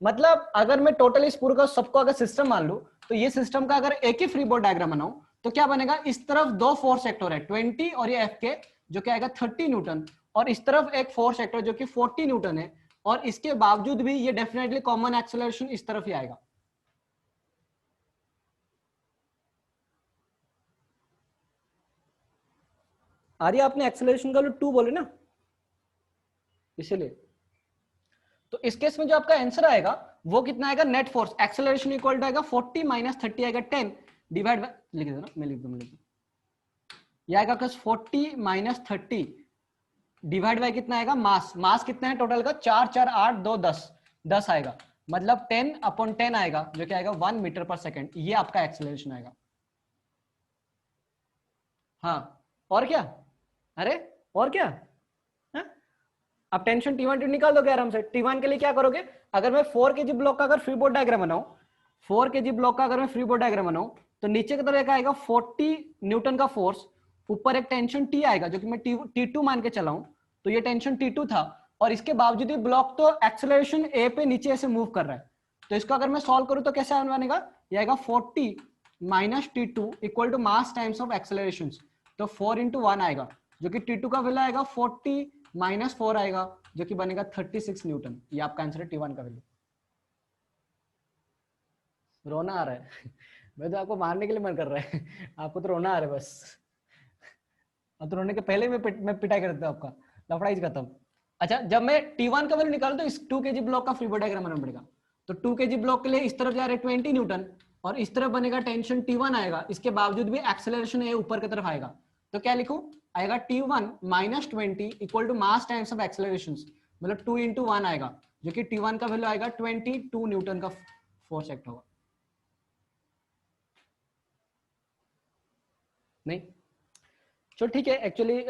मतलब अगर मैं टोटल इस पूरे का सबको अगर सिस्टम मान लूं, तो ये सिस्टम का अगर एक ही फ्री बॉडी डायग्राम बनाऊं तो क्या बनेगा? इस तरफ 2 फोर्स सेक्टर है 20 और ये FK जो कि आएगा 30 न्यूटन, और इस तरफ एक फोर्स सेक्टर जो कि 40 न्यूटन है, और इसके बावजूद भी ये डेफिनेटली कॉमन एक्सेलरेशन इस तरफ ही आएगा। आर्य आपने एक्सेलरेशन का 2 बोले ना, इसीलिए। तो इस केस में जो आपका आंसर आएगा वो कितना आएगा? Net force acceleration equal to आएगा 40 माइनस 30 आएगा 10 डिवाइड बाय, लिख दो ना, मैं लिख दूं, ये आएगा 40 माइनस 30 डिवाइड बाय कितना आएगा? मास कितना है टोटल का? 4 4 8 2 10 आएगा, मतलब 10/10 आएगा, जो कि आएगा 1 मीटर पर सेकेंड। ये आपका एक्सेलरेशन आएगा। हाँ और क्या? अरे और क्या? हाँ? अब टेंशन T1 निकाल दोगे आराम से। T1 के लिए क्या करोगे? अगर मैं 4 kg ब्लॉक का अगर फ्री बॉडी डायग्राम बनाऊं, 4 kg ब्लॉक का अगर मैं फ्री बॉडी डायग्राम बनाऊं, तो नीचे की तरफ एक आएगा 40 न्यूटन का फोर्स, ऊपर एक टेंशन T आएगा जो कि मैं T2 मान के चलाऊं, तो ये टेंशन T2 था, और इसके बावजूद भी ब्लॉक तो एक्सेलरेशन A पे नीचे ऐसे मूव कर रहा है। तो इसको अगर मैं सॉल्व करूं तो कैसे बनेगा? ये आएगा 40 minus T2 equal to mass times of acceleration, तो 4 into 1 आएगा, जो कि T2 का वैल्यू आएगा 40 माइनस 4 आएगा, जो कि बनेगा 36 न्यूटन। ये आपका आंसर है T1 का वैल्यू। रोना आ रहा है मैं तो आपको मारने के लिए मन कर रहा है आपको तो रोना आ रहा है बस। अब तो रोने के पहले मैं पिटाई कर देता हूँ आपका, लफड़ाई खत्म। अच्छा जब मैं T1 का वैल्यू निकालूं तो इस 2 kg ब्लॉक का फ्री बॉडी डायग्राम बनाना पड़ेगा। तो 2 kg ब्लॉक के लिए इस तरफ जा रहे 20 न्यूटन, और इस तरफ बनेगा टेंशन T1 आएगा, इसके बावजूद भी एक्सेलरेशन ए ऊपर की तरफ आएगा, तो क्या लिखूं, आएगा T1 minus 20 equal to mass times of acceleration, मतलब 2 into 1 आएगा, जो कि T1 का वैल्यू आएगा 22 न्यूटन का फोर्स एक्ट होगा। नहीं चलो ठीक है, एक्चुअली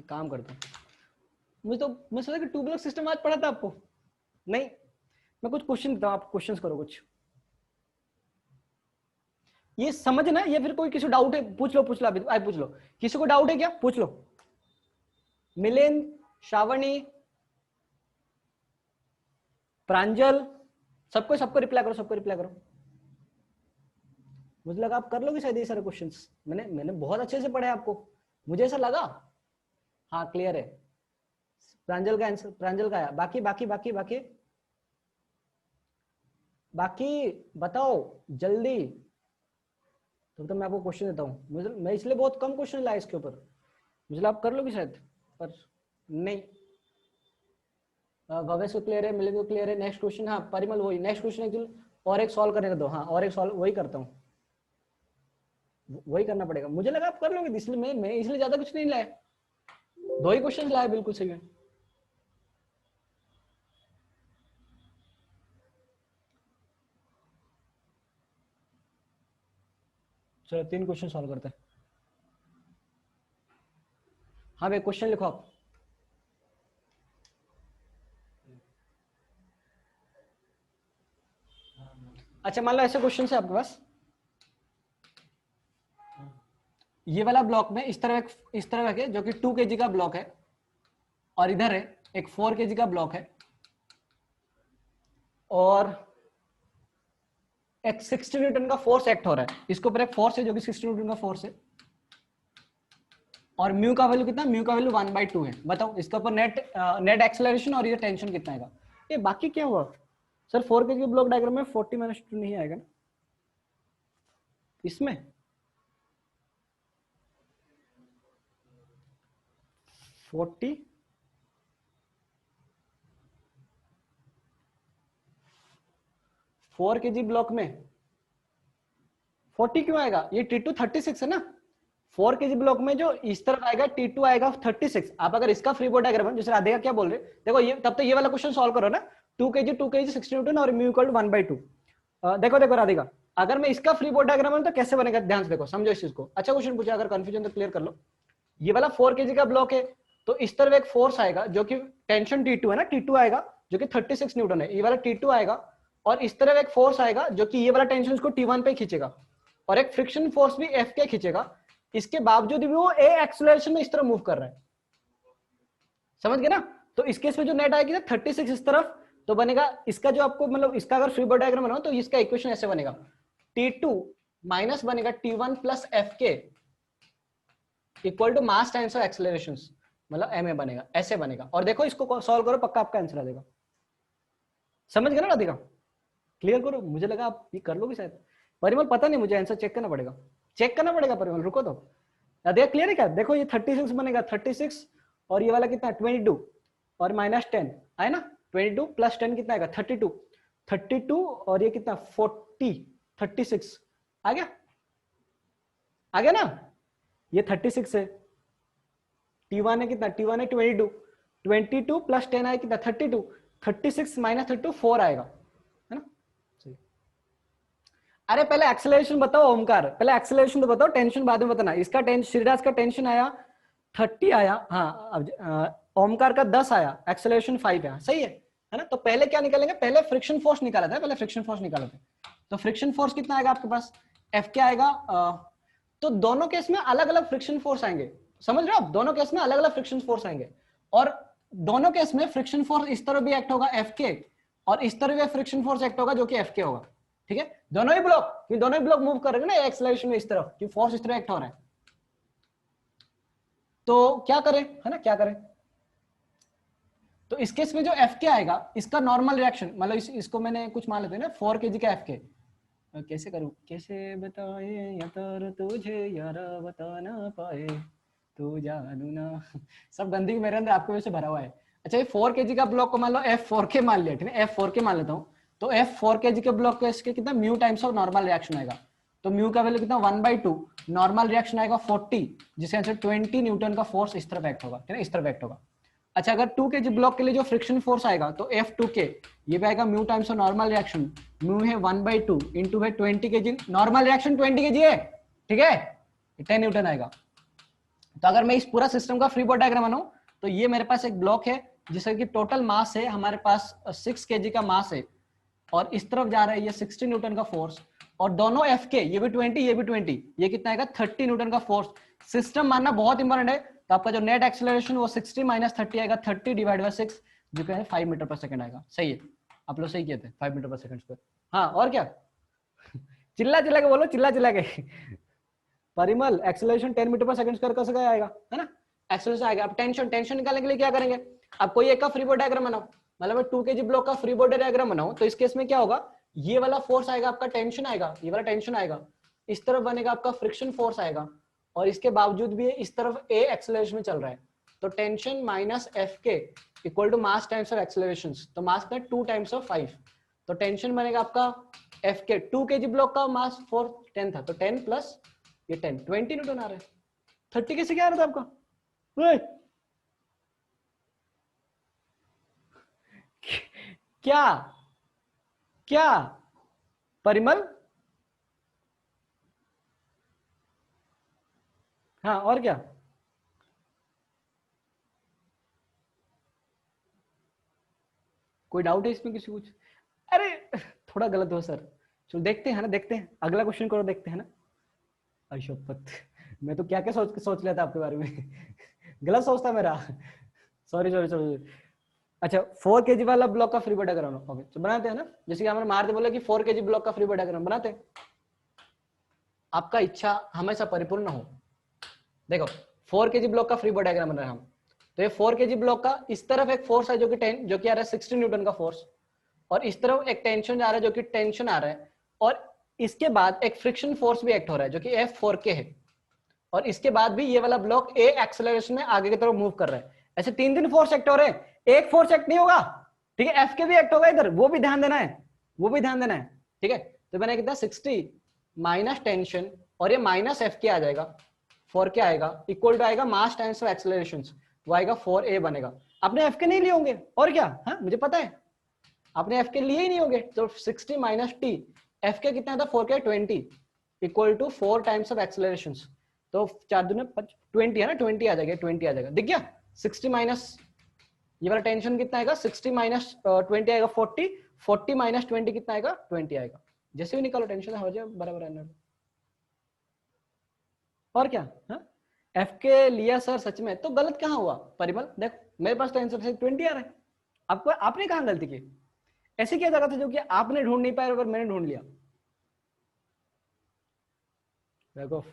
काम करता हूँ, मैं सोचा कि टू ब्लॉक सिस्टम आज पढ़ा था आपको, नहीं मैं कुछ क्वेश्चन देता हूँ, आप क्वेश्चंस करो कुछ, ये समझना, या फिर कोई किसी डाउट है पूछ लो अभी पूछ लो, किसी को डाउट है क्या, पूछ लो, मिलिंद, श्रावणी, प्रांजल, सबको रिप्लाई करो, मुझे लगा आप कर लोगे शायद ये सारे क्वेश्चंस, मैंने बहुत अच्छे से पढ़े आपको, मुझे ऐसा लगा। हाँ क्लियर है, प्रांजल का आंसर, प्रांजल का आया, बाकी बताओ जल्दी, तो मैं आपको क्वेश्चन देता हूँ, मैं इसलिए बहुत कम क्वेश्चन लाया इसके ऊपर, मुझे आप कर लोगे शायद, पर नहीं। भवेश को क्लियर है, मिलिंद को क्लियर है, नेक्स्ट क्वेश्चन, हाँ परिमल वही नेक्स्ट क्वेश्चन एक्चुअली, और एक सॉल्व करने दो, हाँ और एक सॉल्व वही करता हूँ, वही करना पड़ेगा, मुझे लगा आप कर लोगे, इसलिए मैं इसलिए ज्यादा कुछ नहीं लाया, 2 ही क्वेश्चन लाया, बिल्कुल सही है। चलो 3 क्वेश्चन सॉल्व करते हैं। हाँ भाई क्वेश्चन लिखो आप। अच्छा मान लो ऐसे क्वेश्चन है आपके पास, ये वाला ब्लॉक में इस तरह है जो कि 2 kg का ब्लॉक है, और इधर है एक 4 kg का ब्लॉक है, और एक 60 न्यूटन का फोर्स एक्ट हो रहा है, इसके ऊपर एक फोर्स है जो कि 60 न्यूटन का फोर्स है, और म्यू का वैल्यू कितना, म्यू का वैल्यू 1/2 है। बताओ इसके ऊपर नेट एक्सेलरेशन और ये टेंशन कितना आएगा। ये बाकी क्या हुआ सर, 4 kg ब्लॉक डायग्राम में 40 - 2 नहीं आएगा ना इसमें, 40 4 kg ब्लॉक में 40 क्यों आएगा, ये T2 36 है ना, 4 kg ब्लॉक में जो इस तरफ आएगा T2 आएगा 36। आप अगर इसका फ्री बॉडी डायग्राम, जैसे राधिका क्या बोल रहे, देखो ये तब तो ये वाला क्वेश्चन सॉल्व करो ना, 2 kg 60 न्यूटन और म्यू इक्वल टू 1/2। देखो राधिका, अगर मैं इसका फ्री बॉडी डायग्राम तो कैसे बनेगा, ध्यान से देखो, समझो इस चीज को, अच्छा क्वेश्चन पूछा, अगर कंफ्यूजन तो क्लियर कर लो। ये वाला 4 kg का ब्लॉक है, तो इस तरफ एक फोर्स आएगा जो कि टेंशन T2 है ना, T2 आएगा जो कि 36 न्यूटन है, ये वाला T2 आएगा, और इस तरफ एक फोर्स आएगा जो कि ये वाला टेंशन इसको T1 पे खींचेगा, और एक फ्रिक्शन फोर्स भी F के खींचेगा, इसके बावजूद भी वो ए एक्सेलरेशन में इस तरफ मूव कर रहा है, समझ गए ना। तो इस केस में जो नेट आएगी ना 36 इस तरफ, तो बनेगा इसका जो आपको मतलब इसका अगर फ्री बॉडी डायग्राम बनाओ तो इसका इक्वेशन ऐसे बनेगा, T2 माइनस बनेगा T1 plus Fk equal to mass times of acceleration, मतलब ma बनेगा, ऐसे बनेगा। और देखो इसको सॉल्व करो, पक्का आपका आंसर आ जाएगा, समझ गए ना राधिका, क्लियर करो, मुझे लगा आप ये कर लोगे शायद। परिमल पता नहीं, मुझे आंसर चेक करना पड़ेगा परिमल, रुको तो। राधिका क्लियर है क्या, देखो ये 36 बनेगा, 36 और ये वाला कितना 22 और -10 आए ना, 22 प्लस 10 कितना आएगा 32 और ये कितना 40 36 आ गया ना, ये 36 है, T1 है कितना, T1 है 22 प्लस 10 आएगा कितना 32, 36 माइनस 32 4 आएगा, है ना। अरे पहले एक्सेलरेशन बताओ ओमकार, पहले एक्सेलरेशन तो बताओ, टेंशन बाद में बताना। इसका श्रीराज का टेंशन आया 30 आया, हाँ ओमकार का 10 आया, एक्सेलरेशन 5 है, सही है ना। तो पहले क्या निकालेंगे, पहले फ्रिक्शन फोर्स निकाला था, पहले फ्रिक्शन फोर्स निकाला था। तो फ्रिक्शन फोर्स कितना आएगा आपके पास, F क्या आएगा, तो दोनों केस में अलग अलग फ्रिक्शन फोर्स आएंगे, समझ रहे हो आप, दोनों केस में अलग अलग फ्रिक्शन फोर्स आएंगे, और दोनों केस में फ्रिक्शन फोर्स इस तरह भी एक्ट होगा F के, और इस तरह भी फ्रिक्शन फोर्स एक्ट होगा जो कि F के होगा, ठीक है। दोनों ही ब्लॉक मूव कर रहे हैं ना एक्सेलरेशन में इस तरफ, कि फोर्स इस तरह एक्ट हो रहा है, तो क्या करें, है ना, क्या करें। तो इस केस में जो F के आएगा, इसका नॉर्मल रिएक्शन, मतलब इसको मैंने कुछ मान लेते हैं ना 4 kg का F के, कैसे करूं, कैसे बताए यार तुझे यारा बता ना पाए तू जानू ना सब गंदगी मेरे अंदर आपके वजह से भरा हुआ है। अच्छा ये 4 kg का ब्लॉक को मान लो F4K मान लिया, ठीक है, F4K मान लेता हूँ, तो F4 kg के ब्लॉक को इसके कितना mu times of normal reaction आएगा, तो म्यू का वैल्यू कितना 1/2, नॉर्मल रिएक्शन आएगा 40, जिसके आंसर 20 न्यूटन का फोर्स इस तरफ एक्ट होगा, ठीक है, इस तरफ एक्ट होगा। अच्छा अगर 2 kg ब्लॉक के लिए जो फ्रिक्शन फोर्स आएगा तो F2K ये भी आएगा mu times of normal reaction, mu है 1/2 इंटू है 20 kg, नॉर्मल रिएक्शन 20 kg है, ठीक है, 10 न्यूटन आएगा। तो अगर मैं इस पूरा सिस्टम का फ्री बॉडी डायग्राम बनाऊं तो ये मेरे पास एक ब्लॉक है जिसका कि टोटल मास है हमारे पास 6 kg का मास है, और इस तरफ जा रहा है ये 60 न्यूटन का फोर्स, और दोनों एफ के ये भी 20 ये भी 20, ये कितना आएगा 30 न्यूटन का फोर्स। सिस्टम मानना बहुत इंपॉर्टेंट है, तो आपका जो नेट एक्सेलरेशन वो 60 माइनस 30 आएगा, 30 डिवाइड बाय 6 जो कि है 5 मीटर पर सेकंड आएगा। सही है, आप लोग सही किए थे, 5 मीटर पर सेकंड स्क्वायर। हाँ और क्या, चिल्ला चिल्ला के बोलो, चिल्ला चिल्ला के। परिमल एक्सेलरेशन 10 मीटर पर सेकंड स्क्वायर कैसे आएगा, है ना, एक्सेलरेशन आएगा। अब टेंशन निकालने के लिए क्या करेंगे, अब कोई एक का फ्री बॉडी डायग्राम बनाओ, मतलब 2 kg ब्लॉक का फ्री बॉडी डायग्राम बनाओ, तो इस केस में क्या होगा, ये वाला फोर्स आएगा आपका टेंशन आएगा, ये वाला टेंशन आएगा, इस तरफ बनेगा आपका फ्रिक्शन फोर्स आएगा, और इसके बावजूद भी इस तरफ ए एक्सेलरेशन में चल रहा है, तो tension minus F K equal to mass times of acceleration, तो मास का 2 टाइम्स ऑफ 5, तो टेंशन बनेगा आपका एफ के, 2 kg ब्लॉक का मास 10 था, तो 10 प्लस ये 10 20 न्यूटन आ रहा है। 30 कैसे क्या आ रहा था आपका, क्या क्या परिमल, हाँ और क्या, कोई डाउट है इसमें किसी कुछ, अरे थोड़ा गलत हो सर, चलो देखते हैं ना, देखते हैं अगला क्वेश्चन करो, देखते हैं ना। अशोकपत, मैं तो क्या क्या सोच लिया था आपके बारे में। गलत सोचता मेरा, सॉरी सॉरी सॉरी। अच्छा 4 kg वाला ब्लॉक का फ्री बॉडी डायग्राम, ओके तो बनाते हैं ना, जैसे कि हमारे मारते बोले कि 4 kg ब्लॉक का फ्री बॉडी डायग्राम बनाते हैं, आपका इच्छा हमेशा परिपूर्ण हो। देखो 4 kg ब्लॉक का फ्री बॉडी डायग्राम बना रहे हैं हम, तो ये 4 kg ब्लॉक का इस तरफ एक फोर्स है जो कि 10 जो कि आ रहा है 60 न्यूटन का फोर्स, और इस तरफ एक टेंशन आ रहा है जो कि टेंशन आ रहा है, और इसके बाद एक फ्रिक्शन फोर्स भी एक्ट हो रहा है जो कि F4K है, और इसके बाद भी ये वाला ब्लॉक ए एक्सेलरेशन में आगे की तरफ मूव कर रहा है। ऐसे 3 फोर्स एक्ट हो रहे हैं, एक फोर्स एक्ट नहीं होगा, ठीक है, एफ के भी एक्ट होगा इधर, वो भी ध्यान देना है, वो भी ध्यान देना है, ठीक है। तो मैंने कितना 60 माइनस टेंशन, और ये माइनस एफ के आ जाएगा, 4K आएगा, इक्वल टू आएगा मास टाइम्स ऑफ एक्सेलरेशन, वो आएगा 4A बनेगा। आपने एफ के नहीं लिए होंगे और क्या, हाँ मुझे पता है आपने एफ के लिए ही नहीं होंगे, तो 60 माइनस टी, एफ के कितना था 4K 20 equal to 4 times of acceleration, तो 4 दूनी 20 है ना, 20 आ जाएगा, 20 आ जाएगा, दिख गया। 60 माइनस ये वाला टेंशन कितना आएगा, 60 माइनस 20 आएगा 40, 40 माइनस 20 कितना आएगा 20 आएगा, जैसे भी निकालो टेंशन हो जाए बराबर है। और क्या, हाँ एफ के लिया सर सच में, तो गलत कहाँ हुआ परिमल, देख मेरे पास तो आंसर 20 आ रहा है, आपको आपने कहाँ गलती की, ऐसी क्या जगह थी जो कि आपने ढूंढ नहीं पाया और मैंने ढूंढ लिया, देखो।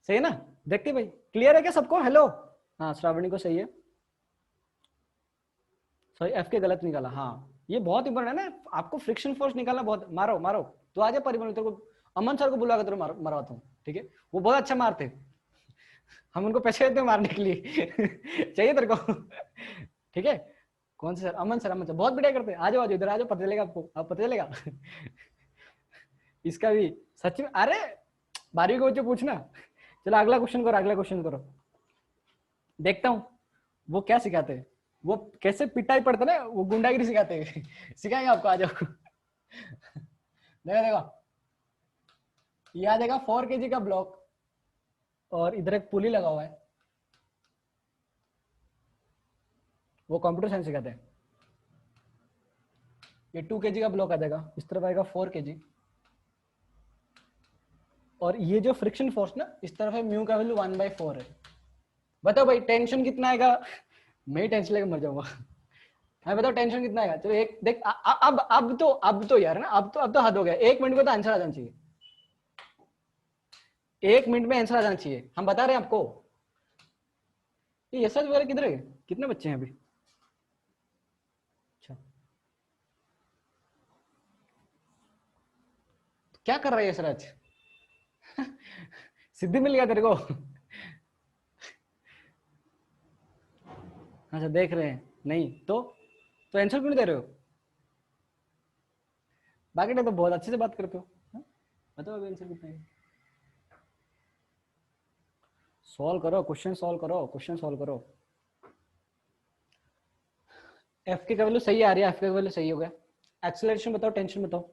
सही है ना, देखते भाई, क्लियर है क्या सबको, हेलो, हाँ श्रावणी को सही है, सॉरी एफ के गलत निकाला, हाँ ये बहुत इंपॉर्टेंट है ना, आपको फ्रिक्शन फोर्स निकालना बहुत, मारो मारो, तो आजा परिमल तेरे को अमन सर को बुला कर तेरे मरवाता हूँ, ठीक है, वो बहुत अच्छा मारते, हम उनको पैसे देते हैं मारने के लिए। चाहिए तेरे को, ठीक है, कौन से सर, अमन सर बहुत बढ़िया करते हैं, आ जाओ इधर आ जाओ, पता चलेगा आपको, आप पता चलेगा। इसका भी सच में, अरे 12वीं को बच्चे पूछना। चलो अगला क्वेश्चन करो, अगला क्वेश्चन करो, देखता हूँ वो क्या सिखाते हैं, वो कैसे पिटाई पड़ता है ना, वो गुंडागिरी सिखाते हैं। सिखाएंगे आपको, आ जाओ। देखो देखो, ये आ जाएगा 4 kg का ब्लॉक, और इधर एक पुली लगा हुआ है, वो कंप्यूटर साइंस सिखाते हैं। ये 2 kg का ब्लॉक आ जाएगा, इस तरफ आएगा 4 kg, और ये जो फ्रिक्शन फोर्स ना इस तरफ है, म्यू का वैल्यू 1/4 है। बताओ भाई टेंशन कितना आएगा, मैं ही टेंशन लेकर मर जाऊंगा। हाँ बताओ टेंशन कितना आएगा, चलो एक देख अब तो यार ना, अब तो हद हो गया, 1 मिनट में तो आंसर आ जाना चाहिए, 1 मिनट में आंसर आ जाना चाहिए, हम बता रहे हैं आपको। ये यशराज वगैरह किधर है, कितने बच्चे हैं अभी, अच्छा तो क्या कर रहा है यशराज। सिद्धि मिल गया तेरे को। अच्छा देख रहे हैं, नहीं तो आंसर क्यों नहीं दे रहे हो? बाकी तो बहुत अच्छे से बात करते हो। हाँ? बताओ अभी आंसर कितना है? सॉल्व करो, क्वेश्चन सॉल्व करो, क्वेश्चन सॉल्व करो। एफ के का वैल्यू सही आ रही है, एफ के का वैल्यू सही हो गया। एक्सेलरेशन बताओ, टेंशन बताओ।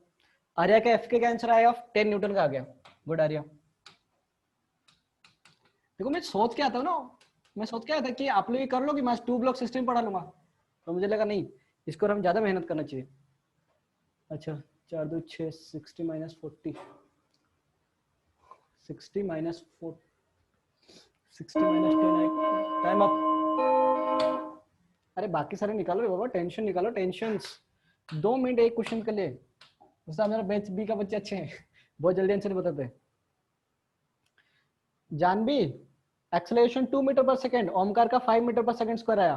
आर्या का एफ के का आंसर आया 10 न्यूटन का आ गया। गुड आर्या। देखो मैं सोच के आता हूँ ना, मैं सोच के आया था कि आप लोग ये कर लो कि मैं 2 ब्लॉक सिस्टम पढ़ा लूंगा, तो मुझे लगा नहीं, इसको हम ज्यादा मेहनत करना चाहिए। अच्छा 4 2 6 60 minus 40, 60 minus 4, 60 minus 10, time up. अरे बाकी सारे निकालो रे बाबा, टेंशन निकालो, टेंशन। 2 मिनट एक क्वेश्चन के लिए। उसका मेरा बैच बी का बच्चे अच्छे हैं, बहुत जल्दी आंसर बताते हैं। जानवी, एक्सेलरेशन 2 मीटर पर सेकंड, ओमकार का 5 मीटर पर सेकंड स्क्वायर आया,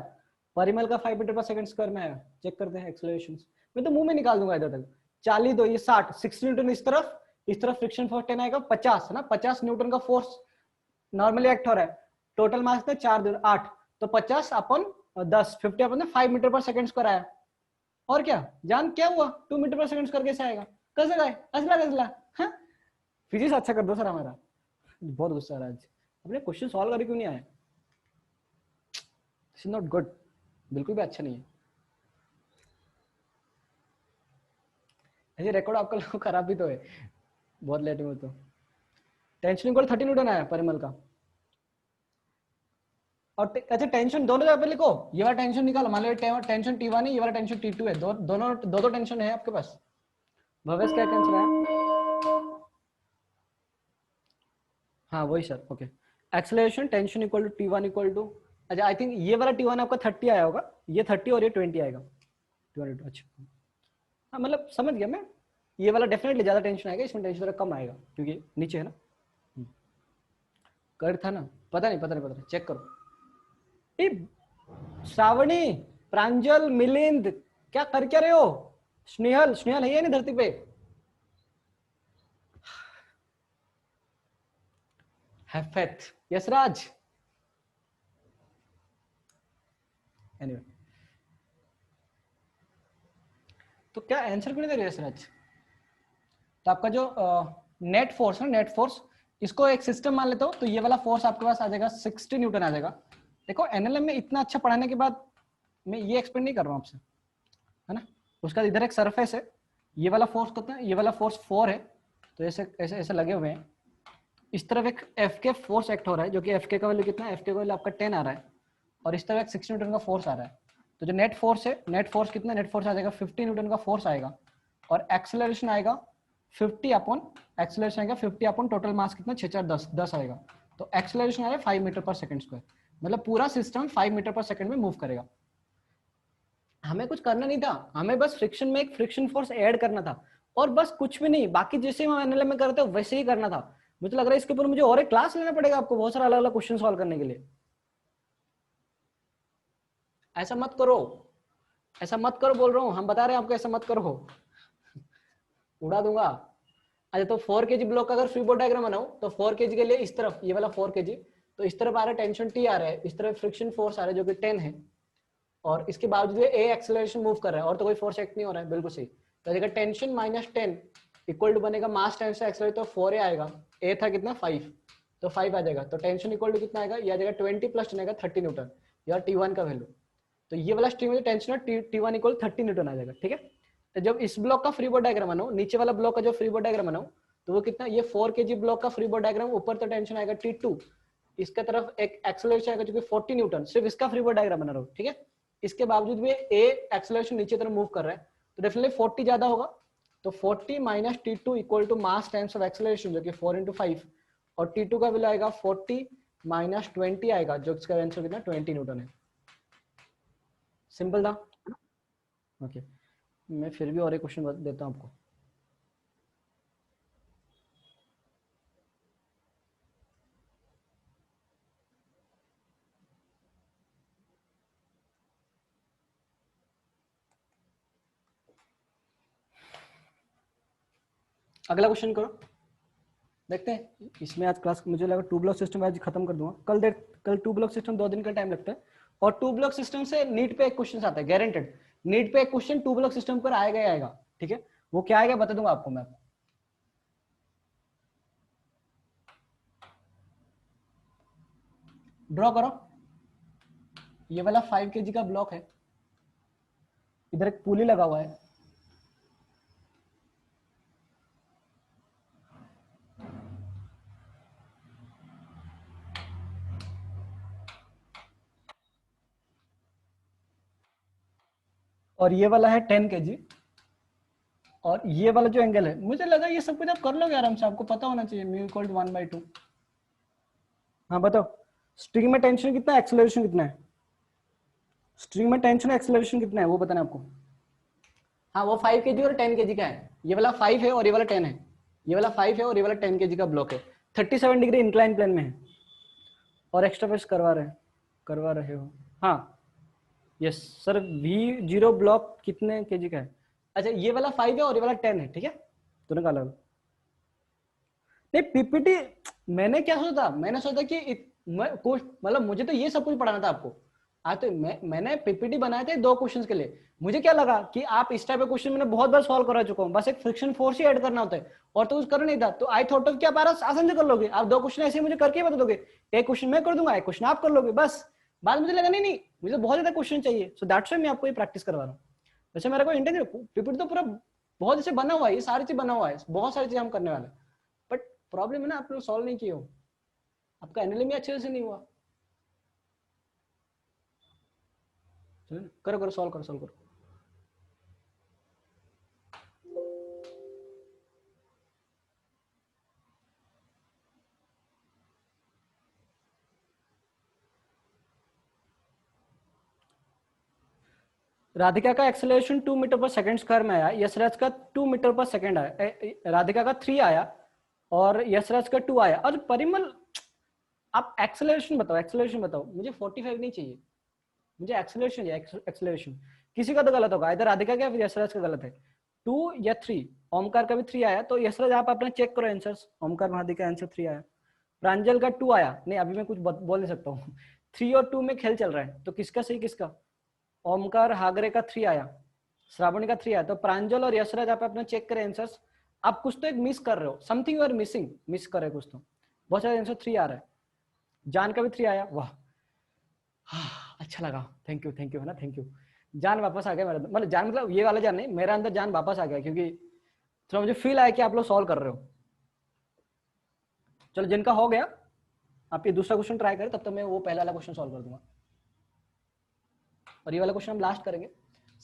परिमल का 5 मीटर पर सेकंड स्क्वायर में आया। चेक करते हैं एक्सेलरेशन। मैं तो मुंह में निकाल दूंगा इधर तक। 40 दो ये 60, 60 न्यूटन इस तरफ फ्रिक्शन फोर्स 10 आएगा, 50 है ना, 50 न्यूटन का फोर्स नॉर्मली एक्ट हो रहा है। टोटल मास था 4 2 8, तो 50 अपन 10, 50 अपन 5 मीटर पर सेकंड स्क्वायर आया। और क्या जान क्या हुआ, 2 मीटर पर सेकंड स्क्वायर कैसे आएगा? कैसे आए? असला कसला, हाँ? फिजिक्स अच्छा कर दो सर हमारा। बहुत गुस्सा आ रहा है आज, अपने क्वेश्चन सॉल्व करके क्यों नहीं आए? दिस इज नॉट गुड, बिल्कुल भी अच्छा नहीं है। ऐसे रिकॉर्ड आपका लोग खराब भी तो है, बहुत लेट में तो। टेंशन इक्वल 30 न्यूटन आया परिमल का। और अच्छा टेंशन दोनों जगह पे लिखो, ये वाला टेंशन निकालो, मान लो टेंशन T1 है, ये वाला टेंशन T2 है, दोनों दो टेंशन है आपके पास। भवेश क्या आंसर आया? हाँ वही sir, okay. Acceleration tension equal to T1 equal to, अच्छा आई थिंक ये वाला T1 आपका 30 आया होगा, ये 30 और ये 20 आएगा। 200, अच्छा हाँ मतलब समझ गया मैं। ये वाला डेफिनेटली ज्यादा टेंशन आएगा, इसमें टेंशन थोड़ा कम आएगा क्योंकि नीचे है ना। कर था ना, पता नहीं चेक करो। ए, श्रावणी, प्रांजल, मिलिंद, क्या कर क्या रहे हो? स्नेहल, स्नेहल है नहीं धरती पे? Have faith, Yashraj. एनीवे, तो क्या आंसर क्यों नहीं दे रहे यशराज? तो आपका जो नेट फोर्स है, नेट फोर्स, इसको एक सिस्टम मान लेता हूँ, तो ये वाला फोर्स आपके पास आ जाएगा 60 न्यूटन आ जाएगा। देखो एनएलएम में इतना अच्छा पढ़ाने के बाद मैं ये एक्सप्लेन नहीं कर रहा हूँ आपसे, है ना। उसका इधर एक सरफेस है, ये वाला फोर्स कितना है, ये वाला फोर्स 4 है, तो ऐसे ऐसे ऐसे लगे हुए हैं। इस तरफ एक एफ के फोर्स एक्ट हो रहा है, जो कि एफ के का वैल्यू कितना है, एफ के का वैल्यू आपका 10 आ रहा है, और इस तरफ एक 60 न्यूटन का फोर्स आ रहा है। तो जो नेट फोर्स है, नेट फोर्स कितना, नेट फोर्स आ जाएगा 50 न्यूटन का फोर्स आएगा, और एक्सेलरेशन आएगा 50 अपॉन, एक्सेलरेशन आएगा 50 अपॉन टोटल मास कितना 6 4 10 आएगा। तो एक्सेलरेशन आएगा 5 मीटर पर सेकंड स्क्वायर, मतलब पूरा सिस्टम 5 मीटर पर सेकंड में मूव करेगा। हमें कुछ करना नहीं था, हमें बस फ्रिक्शन में एक फ्रिक्शन फोर्स ऐड करना था, और बस कुछ भी नहीं, बाकी जैसे हम एनएलएम में करते हैं वैसे ही करना था। मुझे लग रहा है इसके ऊपर मुझे और एक क्लास लेना पड़ेगा आपको, बहुत सारा अलग अलग क्वेश्चन सॉल्व करने के लिए। ऐसा मत करो, ऐसा मत करो बोल रहा हूँ, हम बता रहे हैं आपको ऐसा मत करो, उड़ा दूंगा। अच्छा तो 4 kg ब्लॉक का अगर फ्री बॉडी डायग्राम बनाऊं, तो 4 kg के लिए इस तरफ ये वाला 4 kg, तो इस तरफ आ रहा है टेंशन T आ रहा है, इस तरफ फ्रिक्शन फोर्स आ रहा है जो कि 10 है, और इसके बावजूद ए एक्सेलरेशन मूव कर रहा है, और तो कोई फोर्स एक्ट नहीं हो रहा है, बिल्कुल सही। तो देखा टेंशन माइनस 10 इक्वल टू बनेगा मास टाइम्स एक्सेलरेशन, तो 4 आएगा, ए था कितना 5, तो 5 आ जाएगा, तो टेंशन इक्वल टू कितना आएगा, ये आ जाएगा 20 प्लस 10 आएगा 30 न्यूटन, या T1 का वैल्यू। तो ये वाला स्ट्रिंग में टेंशन है T1 इक्वल 30 न्यूटन आ जाएगा, ठीक है। तो जब इस ब्लॉक का फ्री बॉडी डायग्राम बनाओ, नीचे वाला ब्लॉक का जो फ्री बॉडी डायग्राम बनाओ, तो वो कितना, ये 4 kg ब्लॉक का फ्री बॉडी डायग्राम, ऊपर तो टेंशन आएगा T2, इसके तरफ एक एक्सेलरेशन आएगा जो कि 40 न्यूटन, सिर्फ इसका फ्री बॉडी डायग्राम बना रहा हूं, ठीक है। इसके बावजूद भी ए एक्सेलरेशन नीचे तरफ मूव कर रहा है, तो डेफिनेटली 40 ज्यादा होगा, तो 40 minus T2 equal to mass times of acceleration जो कि 4 × 5, और T2 का वैल्यू आएगा 40 माइनस 20 आएगा, जो इसका आंसर कितना 20 न्यूटन है। सिंपल था, ओके। मैं फिर भी और एक क्वेश्चन देता हूं आपको। अगला क्वेश्चन करो, देखते हैं इसमें आज क्लास, मुझे लगा 2 ब्लॉक सिस्टम आज खत्म कर दूंगा, कल 2 ब्लॉक सिस्टम 2 दिन का टाइम लगता है, और 2 ब्लॉक सिस्टम से नीट पे एक क्वेश्चन आता है गारंटेड, नीट पे एक क्वेश्चन 2 ब्लॉक सिस्टम पर आएगा ही आएगा, ठीक है। वो क्या आएगा बता दूंगा आपको मैं। ड्रॉ करो, ये वाला 5 kg का ब्लॉक है, इधर एक पुली लगा हुआ है, और ये वाला है 10 kg, और ये वाला जो एंगल है, मुझे लगा ये सब कुछ आप कर लोगे आराम से, आपको पता होना चाहिए म्यू इक्वल टू 1/2। हाँ बताओ, स्ट्रिंग में टेंशन कितना है, एक्सेलरेशन कितना है, स्ट्रिंग में टेंशन एक्सेलरेशन कितना है वो बताना आपको। हाँ वो 5 kg और 10 kg का है, ये वाला 5 है और ये वाला 10 है, ये वाला 5 है और ये वाला 10 kg का ब्लॉक है, 37 डिग्री इंक्लाइन प्लेन में है, और एक्स्ट्रा फेस करवा रहे हो। हाँ यस सर, V0 ब्लॉक कितने kg का है। अच्छा ये वाला 5 है और ये वाला 10 है, ठीक है, दोनों का अलग। नहीं पीपीटी मैंने क्या सोचा, मैंने सोचा कि मतलब मुझे तो ये सब कुछ पढ़ाना था आपको। आज तो मैंने पीपीटी बनाए थे 2 क्वेश्चंस के लिए। मुझे क्या लगा कि आप इस टाइप के क्वेश्चन मैंने बहुत बार सॉल्व करा चुका हूँ, बस एक फ्रिक्शन फोर्स ही ऐड करना होता है और तो कुछ करना नहीं था। तो आई थॉट ऑफ कि आप आसान से कर लोगे, आप 2 क्वेश्चन ऐसे मुझे करके बता दोगे, एक क्वेश्चन मैं कर दूंगा, एक क्वेश्चन आप कर लोगे, बस। बाद मुझे लगा नहीं मुझे बहुत ज्यादा क्वेश्चन चाहिए, सो दैट्स व्हाई मैं आपको ये प्रैक्टिस करवा रहा हूँ। वैसे मेरा कोई इंटेंशन, पीपीटी तो पूरा बहुत ऐसे बना हुआ है, ये सारी चीज बना हुआ है, बहुत सारी चीज हम करने वाले, बट प्रॉब्लम है ना आप लोग सॉल्व नहीं किए हो, आपका एनालिसिस अच्छे से नहीं हुआ। करो करो सॉल्व करो। राधिका का एक्सेलरेशन 2 मीटर पर सेकंड स्क्वायर में आया, यशराज का 2 मीटर पर सेकंड आया, राधिका का 3 आया और यशराज का 2 आया। और परिमल आप एक्सेलरेशन बताओ, मुझे 45 नहीं चाहिए, मुझे एक्सेलरेशन चाहिए, एक्सेलरेशन। किसी का तो गलत होगा, इधर राधिका का फिर यशराज का गलत है, 2 या 3। ओमकार का भी 3 आया, तो यशराज आप अपना चेक करो आंसर्स, ओमकार महादी का आंसर 3 आया, प्रांजल का 2 आया, नहीं अभी मैं कुछ बोल नहीं सकता हूँ 3 और 2 में खेल चल रहा है, तो किसका सही किसका। ओमकार हागरे का 3 आया, श्रावणी का 3 आया, तो प्रांजल और यशराज आप अपना चेक करें आंसर्स। आप कुछ तो एक मिस कर रहे हो, something you are missing, miss कर रहे कुछ तो। बहुत सारे आंसर 3 आ रहा है, जान का भी 3 आया, वाह अच्छा लगा, थैंक यू है ना, थैंक यू। जान वापस आ गया मेरा, मतलब जान मतलब ये वाला जान नहीं, मेरा अंदर जान वापस आ गया, क्योंकि थोड़ा मुझे फील आया कि आप लोग सॉल्व कर रहे हो। चलो जिनका हो गया आप ये दूसरा क्वेश्चन ट्राई करें, तब तक मैं वो पहला वाला क्वेश्चन सॉल्व कर दूंगा, और ये वाला क्वेश्चन हम लास्ट करेंगे।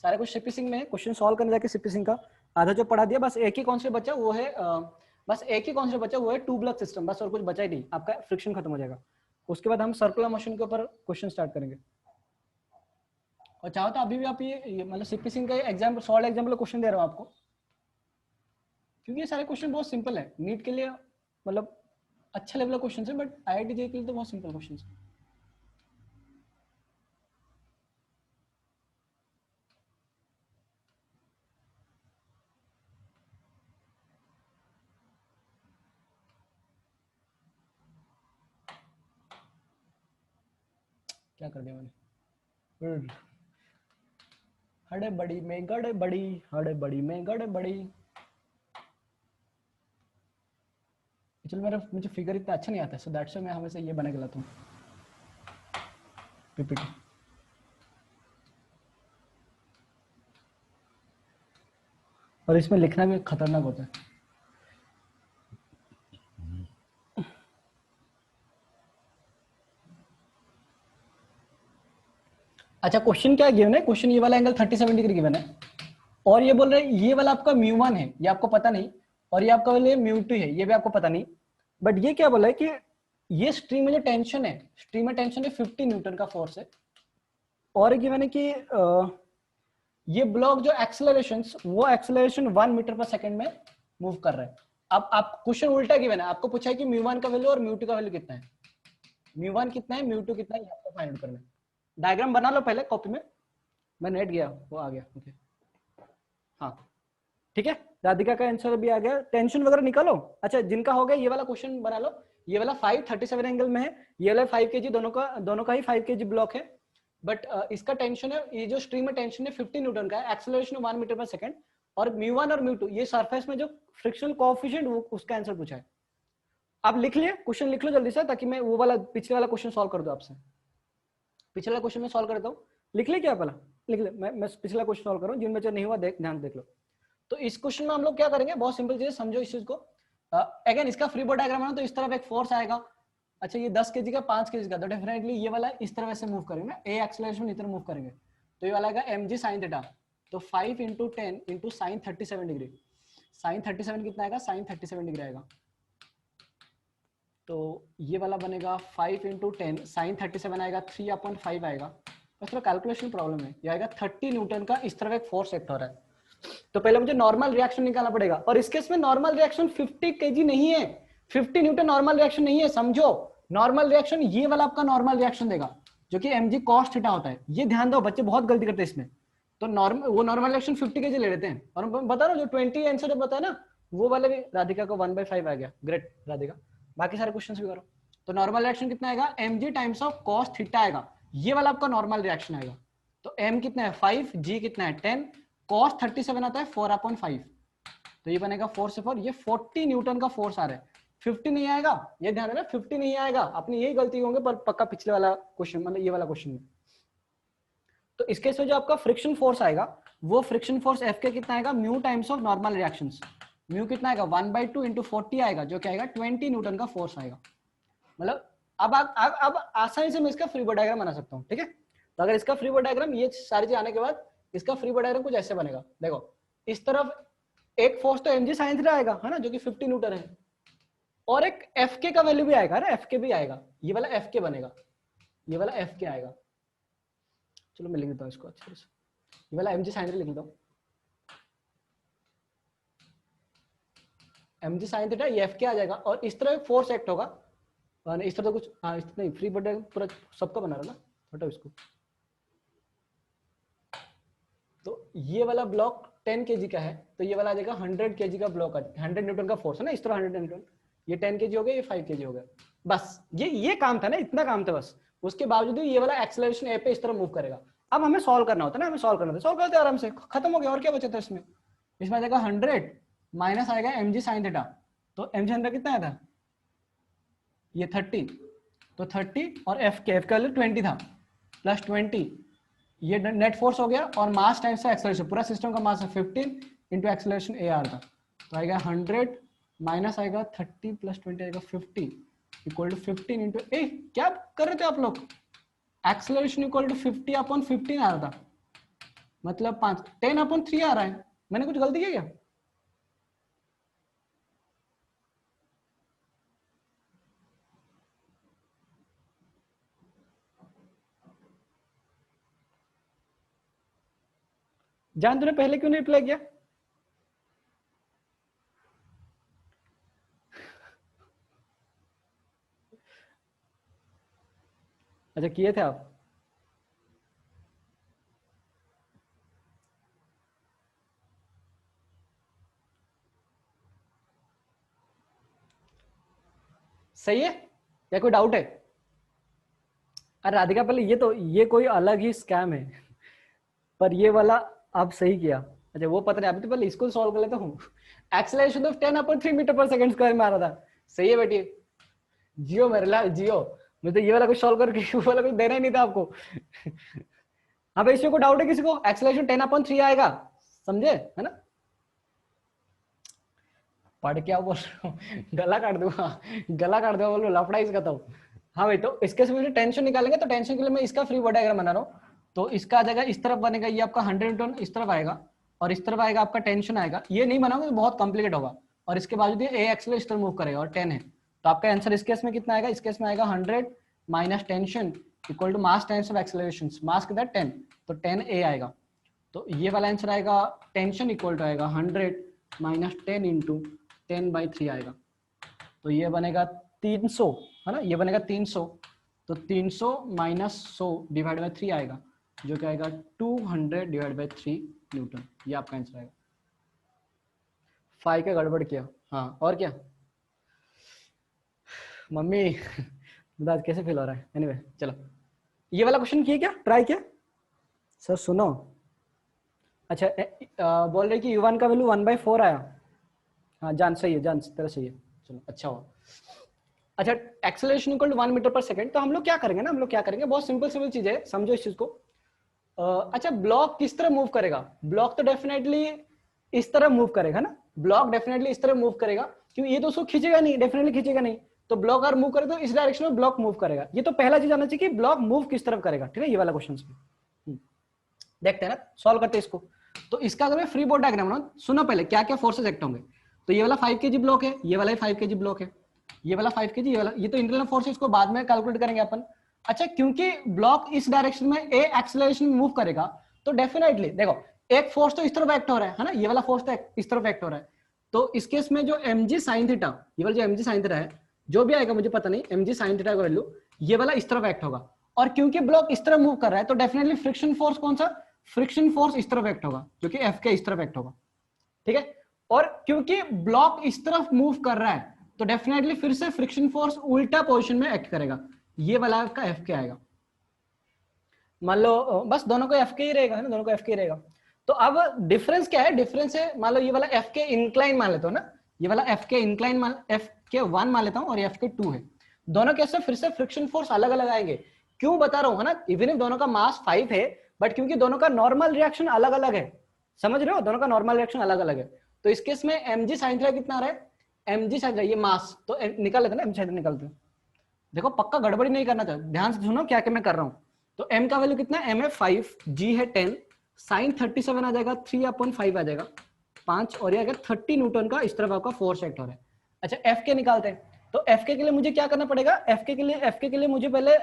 सारे कुछ सीपी सिंह में है, क्वेश्चन सॉल्व करने जाके सीपी सिंह का आधा जो पढ़ा दिया, बस एक ही कॉन्सेप्ट बचा, वो है बस एक ही कॉन्सेप्ट बचा, वो है 2 ब्लॉक सिस्टम, बस और कुछ बचा ही नहीं, आपका फ्रिक्शन खत्म हो जाएगा। उसके बाद हम सर्कुलर मोशन के ऊपर क्वेश्चन स्टार्ट करेंगे। और चाहो तो अभी भी आप ये मतलब सीपी सिंह का एग्जाम्पल, सॉल्व एग्जाम्पल क्वेश्चन दे रहा हूँ आपको, क्योंकि ये सारे क्वेश्चन बहुत सिंपल है, नीट के लिए मतलब अच्छा लेवल का क्वेश्चन है, बट IIT JEE के लिए तो बहुत सिंपल क्वेश्चन है। क्या कर दिया मैंने, हड़े बड़ी में गड़े बड़ी, हड़े बड़ी में गड़े बड़ी। चलो मेरा मुझे फिगर इतना अच्छा नहीं आता, सो दैट्स व्हाई मैं हमेशा ये बना के लाता हूँ पीपीटी। और इसमें लिखना भी खतरनाक होता है। अच्छा क्वेश्चन क्या गिवन है, क्वेश्चन ये वाला एंगल 37 डिग्री गिवन है, और ये बोल रहे हैं ये वाला आपका μ1 है, ये आपको पता नहीं, और ये आपका वाला μ2 है, ये भी आपको पता नहीं, बट ये क्या बोला है कि ये स्ट्रिंग में जो टेंशन है, स्ट्रिंग में टेंशन है 50 न्यूटन का फोर्स है, और गिवन है कि ये ब्लॉक जो एक्सेलरेशन, वो एक्सेलरेशन 1 मीटर पर सेकंड में मूव कर रहा है। अब आप क्वेश्चन उल्टा गिवन है, आपको पूछा है कि μ1 का वैल्यू और μ2 का वैल्यू कितना है, μ1 कितना है म्यू2 कितना है, ये आपको फाइंड आउट करना है। डायग्राम बना लो पहले कॉपी में, मैं नेट गया वो आ गया, ओके हाँ ठीक है। राधिका का आंसर भी आ गया, टेंशन वगैरह निकालो। अच्छा जिनका हो गया ये वाला क्वेश्चन बना लो, ये वाला 537 एंगल में है, ये वाला 5 kg, दोनों का ही 5 kg ब्लॉक है, बट इसका टेंशन है, ये जो स्ट्रीम में टेंशन है 50 न्यूटन का है, एक्सेलरेशन 1 मीटर पर सेकंड, और म्यू1 और म्यू2 ये सरफेस में जो फ्रिक्शनल कोएफिशिएंट वो उसका आंसर पूछा है। आप लिख लिए, क्वेश्चन लिख लो जल्दी से, ताकि मैं वो वाला पिछले वाला क्वेश्चन सॉल्व कर दूं आपसे। पिछला क्वेश्चन में सॉल्व करता हूँ, लिख ले क्या पहला, लिख ले, मैं पिछला क्वेश्चन सॉल्व करूँ, जिन बच्चों नहीं हुआ ध्यान देख लो। तो इस क्वेश्चन में हम लोग क्या करेंगे, बहुत सिंपल चीज समझो इस चीज को। अगेन इसका फ्री बॉडी डायग्राम है, तो इस तरफ एक फोर्स आएगा, अच्छा ये 10 केजी का 5 केजी का, तो डेफिनेटली ये वाला इस तरह से मूव करेंगे ना, ए एक्सेलरेशन इधर मूव करेंगे, तो ये वाला आएगा mg sin थीटा, तो 5 × 10 × sin 37 डिग्री, sin 37 कितना आएगा, sin 37 डिग्री आएगा, तो ये वाला बनेगा 5 × 10 sin 37 आएगा 3/5 आएगा, बस थोड़ा कैलकुलेशन प्रॉब्लम है, ये आएगा 30 न्यूटन का इस तरफ एक फोर्स एक्ट हो रहा है। तो पहले मुझे नॉर्मल रिएक्शन निकालना पड़ेगा, और इस केस में नॉर्मल रिएक्शन 50 केजी नहीं है, 50 न्यूटन नॉर्मल रिएक्शन नहीं है, समझो। नॉर्मल रिएक्शन ये वाला आपका नॉर्मल रिएक्शन देगा, जो कि mg cos थीटा होता है, ये ध्यान दो, बच्चे बहुत गलती करते हैं इसमें। तो वो नॉर्मल रिएक्शन 50 केजी ले लेते हैं, और बता रहा हूँ जो 20 आंसर जब बताया ना, वो वाले भी राधिका को 1/5 आ गया, ग्रेट राधिका, बाकी सारे क्वेश्चंस भी करो। तो नॉर्मल रिएक्शन कितना आएगा, mg times of cos theta आएगा, ये वाला आपका नॉर्मल रिएक्शन आएगा। तो m कितना है 5, g कितना है 10, cos 37 आता है 4/5, तो ये बनेगा 4 से 4, ये 40 न्यूटन का फोर्स आ रहा है, 50 नहीं आएगा, ये ध्यान देना 50 नहीं आएगा, अपनी यही गलती होंगे, पर पक्का पिछले वाला क्वेश्चन मतलब ये वाला क्वेश्चन में। तो इस केस में जो आपका फ्रिक्शन फोर्स आएगा, वो फ्रिक्शन फोर्स एफ के कितना आएगा, mu times of normal reactions, mu कितना आएगा 1/2 × 40 आएगा, जो क्या आएगा 20 न्यूटन का फोर्स आएगा। मतलब अब आसानी से मैं इसका फ्री बॉडी डायग्राम बना सकता हूँ, ठीक है। तो अगर इसका फ्री बॉडी डायग्राम, ये सारी चीज आने के बाद इसका फ्री बॉडी डायग्राम कुछ ऐसे बनेगा, देखो इस तरफ एक फोर्स तो mg sin थीटा आएगा, है ना, जो कि 50 न्यूटन है, और एक Fk का वैल्यू भी आएगा ना, Fk भी आएगा, ये वाला Fk बनेगा, ये वाला Fk आएगा, चलो मैं लिख देता हूँ इसको अच्छे से, ये वाला mg sin थीटा लिख देता हूँ, mg sin थीटा ये Fk आ जाएगा, और इस तरह फोर्स एक्ट होगा, और इस तरह तो कुछ हाँ इस नहीं, फ्री बॉडी पूरा सबका बना रहा ना, हटाओ इसको। तो ये वाला ब्लॉक 10 केजी का है, तो ये वाला आ जाएगा 100 केजी का ब्लॉक, 100 न्यूटन का फोर्स है ना, इस तरह 100 न्यूटन, ये 10 केजी हो गया, ये 5 केजी हो गया, बस ये काम था ना, इतना काम था बस। उसके बावजूद ये वाला एक्सेलरेशन ए पे इस तरह मूव करेगा। अब हमें सॉल्व करना होता है ना, हमें सॉल्व करना था, सॉल्व करते आराम से, खत्म हो गया, और क्या बचा था इसमें। इसमें आ जाएगा 100 माइनस आएगा mg sin थीटा, तो mg sin थीटा कितना आया था, ये 30, तो 30 और f का वैल्यू 20 था, प्लस 20, ये नेट फोर्स हो गया, और मास टाइम्स से एक्सेलरेशन, पूरा सिस्टम का मास है 15 इंटू एक्सेलरेशन ए आर था, तो आएगा 100 माइनस आएगा 30 प्लस 20 आएगा 50 इक्वल टू 15 इंटू ए, क्या कर रहे थे आप लोग, एक्सेलरेशन इक्वल टू 50/15 आ रहा था, मतलब 10/3 आ रहा है, मैंने कुछ गलती की क्या। जान तूने पहले क्यों नहीं रिप्लाई किया, अच्छा किए थे आप, सही है या कोई डाउट है। अरे राधिका पहले ये कोई अलग ही स्कैम है, पर ये वाला आप सही किया, अच्छा वो पता नहीं, अभी तो पहले इसको सॉल्व कर लेता हूँ। एक्सेलरेशन तो 10/3 मीटर पर सेकंड स्क्वायर में आ रहा था, सही है बेटी, जियो मेरे लाल जियो, मुझे तो ये वाला कुछ सॉल्व करके वो वाला कुछ देना ही नहीं था आपको। हाँ भाई, इसमें को डाउट है किसी को, एक्सेलरेशन 10/3 आएगा, समझे है ना, पढ़ क्या बोल रहा हूँ, गला काट दूंगा, गला काट दूंगा, बोलो लफड़ा इसका तो। हाँ भाई, तो इसके से मुझे टेंशन निकालेंगे, तो टेंशन के लिए मैं इसका फ्री बॉडी डायग्राम बना रहा हूँ, तो इसका आ जाएगा इस तरफ बनेगा, ये आपका 100 न्यूटन इस तरफ आएगा, और इस तरफ आएगा आपका टेंशन आएगा, ये नहीं बनाओगे तो बहुत कॉम्प्लिकेट होगा, और इसके बावजूद ये ए एक्सेलरेशन इस तरफ मूव करेगा, और 10 है, तो आपका आंसर इस केस में कितना आएगा, इस केस में आएगा 100 minus tension equal to mass times of acceleration, mass कितना 10, तो 10 ए आएगा, तो ये वाला आंसर आएगा टेंशन इक्वल टू आएगा 100 माइनस 10 इंटू 10/3 आएगा, तो ये बनेगा 300, है ना, ये बनेगा 300, तो 300 माइनस 100 डिवाइड बाई 3 आएगा, जो क्या आएगा 200 डिवाइड बाई 3 न्यूटन, ये आपका आंसर आएगा। 5 का गड़बड़ किया, हाँ और क्या मम्मी, आज कैसे फील हो रहा है, एनीवे चलो ये वाला क्वेश्चन किया क्या, ट्राई किया सर? सुनो, अच्छा बोल रहे कि u1 का वैल्यू 1/4 आया। हाँ जान सही है, जान तेरा सही है, चलो अच्छा हुआ। अच्छा एक्सेलरेशन इक्वल टू 1 मीटर पर सेकंड, तो हम लोग क्या करेंगे ना, हम लोग क्या करेंगे, बहुत सिंपल सिंपल चीज है, समझो इस चीज को। अच्छा ब्लॉक किस तरह मूव करेगा? ब्लॉक तो डेफिनेटली इस तरह मूव करेगा ना, ब्लॉक डेफिनेटली इस तरह मूव करेगा, क्योंकि ये तो उसको खींचेगा नहीं, डेफिनेटली खींचेगा नहीं। तो ब्लॉक अगर मूव करे तो इस डायरेक्शन में ब्लॉक मूव करेगा। ये तो पहला चीज आना चाहिए कि ब्लॉक मूव किस तरफ करेगा, ठीक है, ये वाला क्वेश्चन देखते हैं ना, सॉल्व करते हैं इसको। तो इसका अगर मैं फ्री बॉडी डायग्राम बनाऊं, सुनो पहले क्या क्या फोर्सेस एक्ट होंगे। तो ये वाला 5 kg ब्लॉक है, ये वाला 5 kg ब्लॉक है, ये वाला 5 kg, ये वाला, ये तो इंटरनल फोर्स इसको बाद में कैलकुलेट करेंगे अपन। अच्छा क्योंकि ब्लॉक इस डायरेक्शन में ए एक्सेलरेशन में मूव करेगा, तो डेफिनेटली देखो एक फोर्स तो इस तरफ एक्ट हो रहा है ना, ये वाला फोर्स तो इस तरफ एक्ट हो रहा है। तो इस केस में जो mg sin थीटा, ये वाला जो mg sin थीटा है, जो भी आएगा मुझे पता नहीं, mg sin थीटा का वैल्यू ये वाला इस तरफ एक्ट होगा। और क्योंकि ब्लॉक इस तरफ मूव कर रहा है, तो डेफिनेटली फ्रिक्शन फोर्स कौन सा, फ्रिक्शन फोर्स इस तरफ एक्ट होगा, जो कि एफ के इस तरफ एक्ट होगा, ठीक है। और क्योंकि ब्लॉक इस तरफ मूव कर रहा है, तो डेफिनेटली फिर से फ्रिक्शन फोर्स उल्टा पोजीशन में एक्ट करेगा, ये वाला आपका एफ के आएगा। मान लो बस दोनों को एफ के ही रहेगा, है ना, दोनों को एफ के ही रहेगा। तो अब डिफरेंस क्या है, डिफरेंस है, मान लो ये वाला एफ के इंक्लाइन मान लेता हूं ना, ये वाला एफ के इंक्लाइन मान, एफ के 1 मान लेता हूं, और एफ के 2 है। दोनों कैसे फिर से फ्रिक्शन फोर्स अलग अलग आएंगे, क्यों बता रहा हूं, है ना, इवन इफ दोनों का मास 5 है, बट क्योंकि दोनों का नॉर्मल रिएक्शन अलग अलग है, समझ रहे हो, दोनों का नॉर्मल रिएक्शन अलग अलग है। तो इस केस में mg sin थीटा कितना आ रहा है, mg sin थीटा, ये मास तो निकाल लेते हैं ना, mg sin थीटा निकालते हैं। देखो पक्का गड़बड़ी नहीं करना चाहिए, ध्यान से सुनो क्या क्या मैं कर रहा हूं। तो m का वैल्यू कितना है, m है 5, g है 10, sin 37 आ जाएगा, 3/5 आ जाएगा 5, और ये आ गया 30 न्यूटन का इस तरफ आपका फोर्स एक्ट हो रहा है। अच्छा एफ के निकालते हैं, तो एफ के लिए मुझे क्या करना पड़ेगा, एफ के लिए मुझे पहले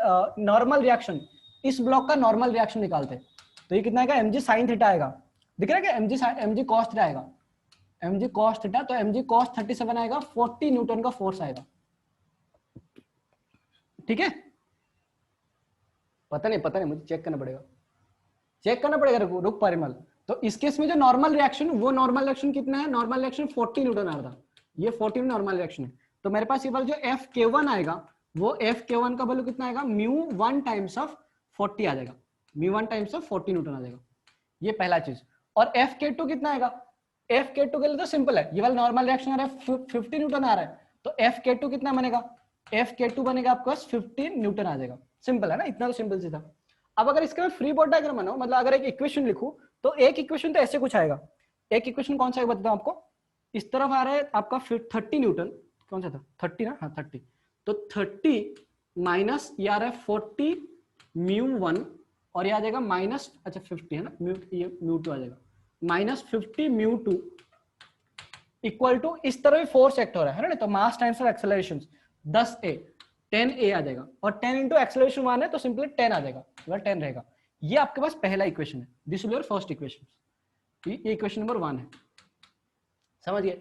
नॉर्मल रिएक्शन, इस ब्लॉक का नॉर्मल रिएक्शन निकालते हैं। तो ये कितना आएगा, mg sin थीटा आएगा, दिख रहा है क्या, mg cos थीटा आएगा, mg cos थीटा, तो mg cos 37 आएगा, 40 न्यूटन का फोर्स आएगा, ठीक है। पता नहीं मुझे चेक करना पड़ेगा, रुक परिमल। तो इस केस में जो नॉर्मल रिएक्शन, वो नॉर्मल रिएक्शन कितना है, नॉर्मल रिएक्शन 40 न्यूटन आ रहा था, ये 40 नॉर्मल रिएक्शन है। तो मेरे पास ये वाला जो एफ के 1 आएगा, वो एफ के 1 का वैल्यू कितना आएगा, म्यू 1 टाइम्स ऑफ 40 आ जाएगा, म्यू 1 टाइम्स ऑफ 40 न्यूटन आ जाएगा, ये पहला चीज। और एफ के 2 कितना आएगा, एफ के 2 के लिए तो सिंपल है, ये वाला नॉर्मल रिएक्शन आ रहा है 50 न्यूटन आ रहा है, तो एफ के 2 कितना बनेगा, एफ के 2 बनेगा आपके पास 15 न्यूटन आ जाएगा, सिंपल है ना, इतना तो सिंपल सी था। अब अगर इसका फ्री बॉडी डायग्राम बनाओ, मतलब अगर एक इक्वेशन लिखूं, तो एक इक्वेशन तो ऐसे कुछ आएगा, एक इक्वेशन कौन सा है बताता हूं आपको, इस तरफ आ रहा है आपका 30 न्यूटन, कौन सा था 30 ना, हाँ 30, तो 30 माइनस ये आ रहा है 40 म्यू 1, और ये आ जाएगा माइनस, अच्छा 50 है ना, म्यू 2 आ जाएगा, माइनस 50 म्यू 2 इक्वल टू, इस तरह फोर्स एक्ट हो रहा है ना, तो मास times of acceleration 10a, 10a आ जाएगा, और 10 इंटू एक्सेलरेशन 1 है, तो सिंपली 10 आ जाएगा, 10 रहेगा। ये आपके पास पहला इक्वेशन है, this will be your first equation, ये इक्वेशन नंबर 1 है, समझ गए।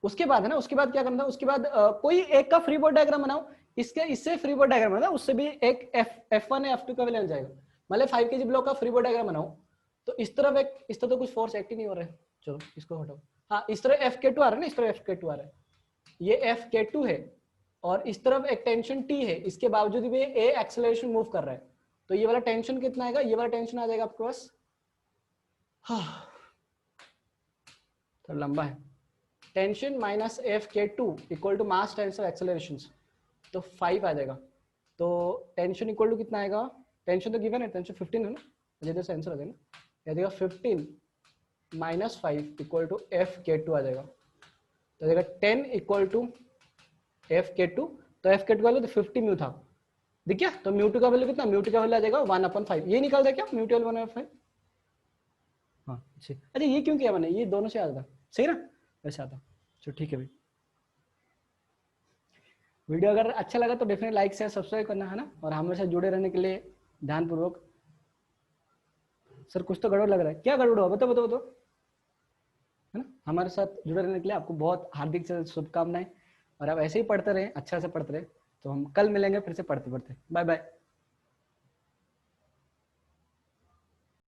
उसके बाद है ना, उसके बाद क्या करना था, उसके बाद कोई एक का फ्री बॉडी डायग्राम बनाओ, इससे फ्री बॉडी डायग्राम बनाओ, उससे भी एक F1 या F2 का वैल्यू जाएगा, मतलब 5 kg ब्लॉक का फ्री बॉडी डायग्राम बनाओ, तो इस तरफ एक, इस तरफ तो कुछ फोर्स एक्ट ही नहीं हो रहा है, चलो इसको हटाओ, हाँ इस तरह FK2 आ रहा है ना, इस तरह FK2 आ रहा है, ये FK2 है, और इस तरफ एक टेंशन T है, इसके बावजूद भी A एक्सेलरेशन मूव कर रहा है, तो ये वाला टेंशन कितना आएगा, ये वाला टेंशन आ जाएगा आपके पास, हाँ तो लंबा है, tension minus FK2 equal to mass times of acceleration, तो 5 आ जाएगा। तो टेंशन इक्वल टू कितना आएगा, टेंशन तो गिवन है, टेंशन 15 है ना, इधर से आंसर आ जाएगा ना, यह 15 माइनस 5 इक्वल टू FK2 आ जाएगा, तो देगा 10 इक्वल टू FK2, तो FK2 का वैल्यू तो 50 म्यू था, दिख गया। तो म्यू 2 का वैल्यू कितना, म्यू 2 का वैल्यू आ जाएगा 1/5, ये निकल जाएगा क्या, म्यू 2 1/5, हाँ अच्छा ये क्यों किया मैंने, ये दोनों से आता था, सही ना, वैसे आता, चलो ठीक है भाई। वीडियो अगर अच्छा लगा तो डेफिनेट लाइक शेयर सब्सक्राइब करना, है ना, और हमारे साथ जुड़े रहने के लिए ध्यानपूर्वक। सर कुछ तो गड़बड़ लग रहा है, क्या गड़बड़ हुआ, बताओ बताओ बताओ, है ना। हमारे साथ जुड़े रहने के लिए आपको बहुत हार्दिक शुभकामनाएं, और आप ऐसे ही पढ़ते रहे, अच्छा से पढ़ते रहे, तो हम कल मिलेंगे फिर से पढ़ते पढ़ते, बाय बाय।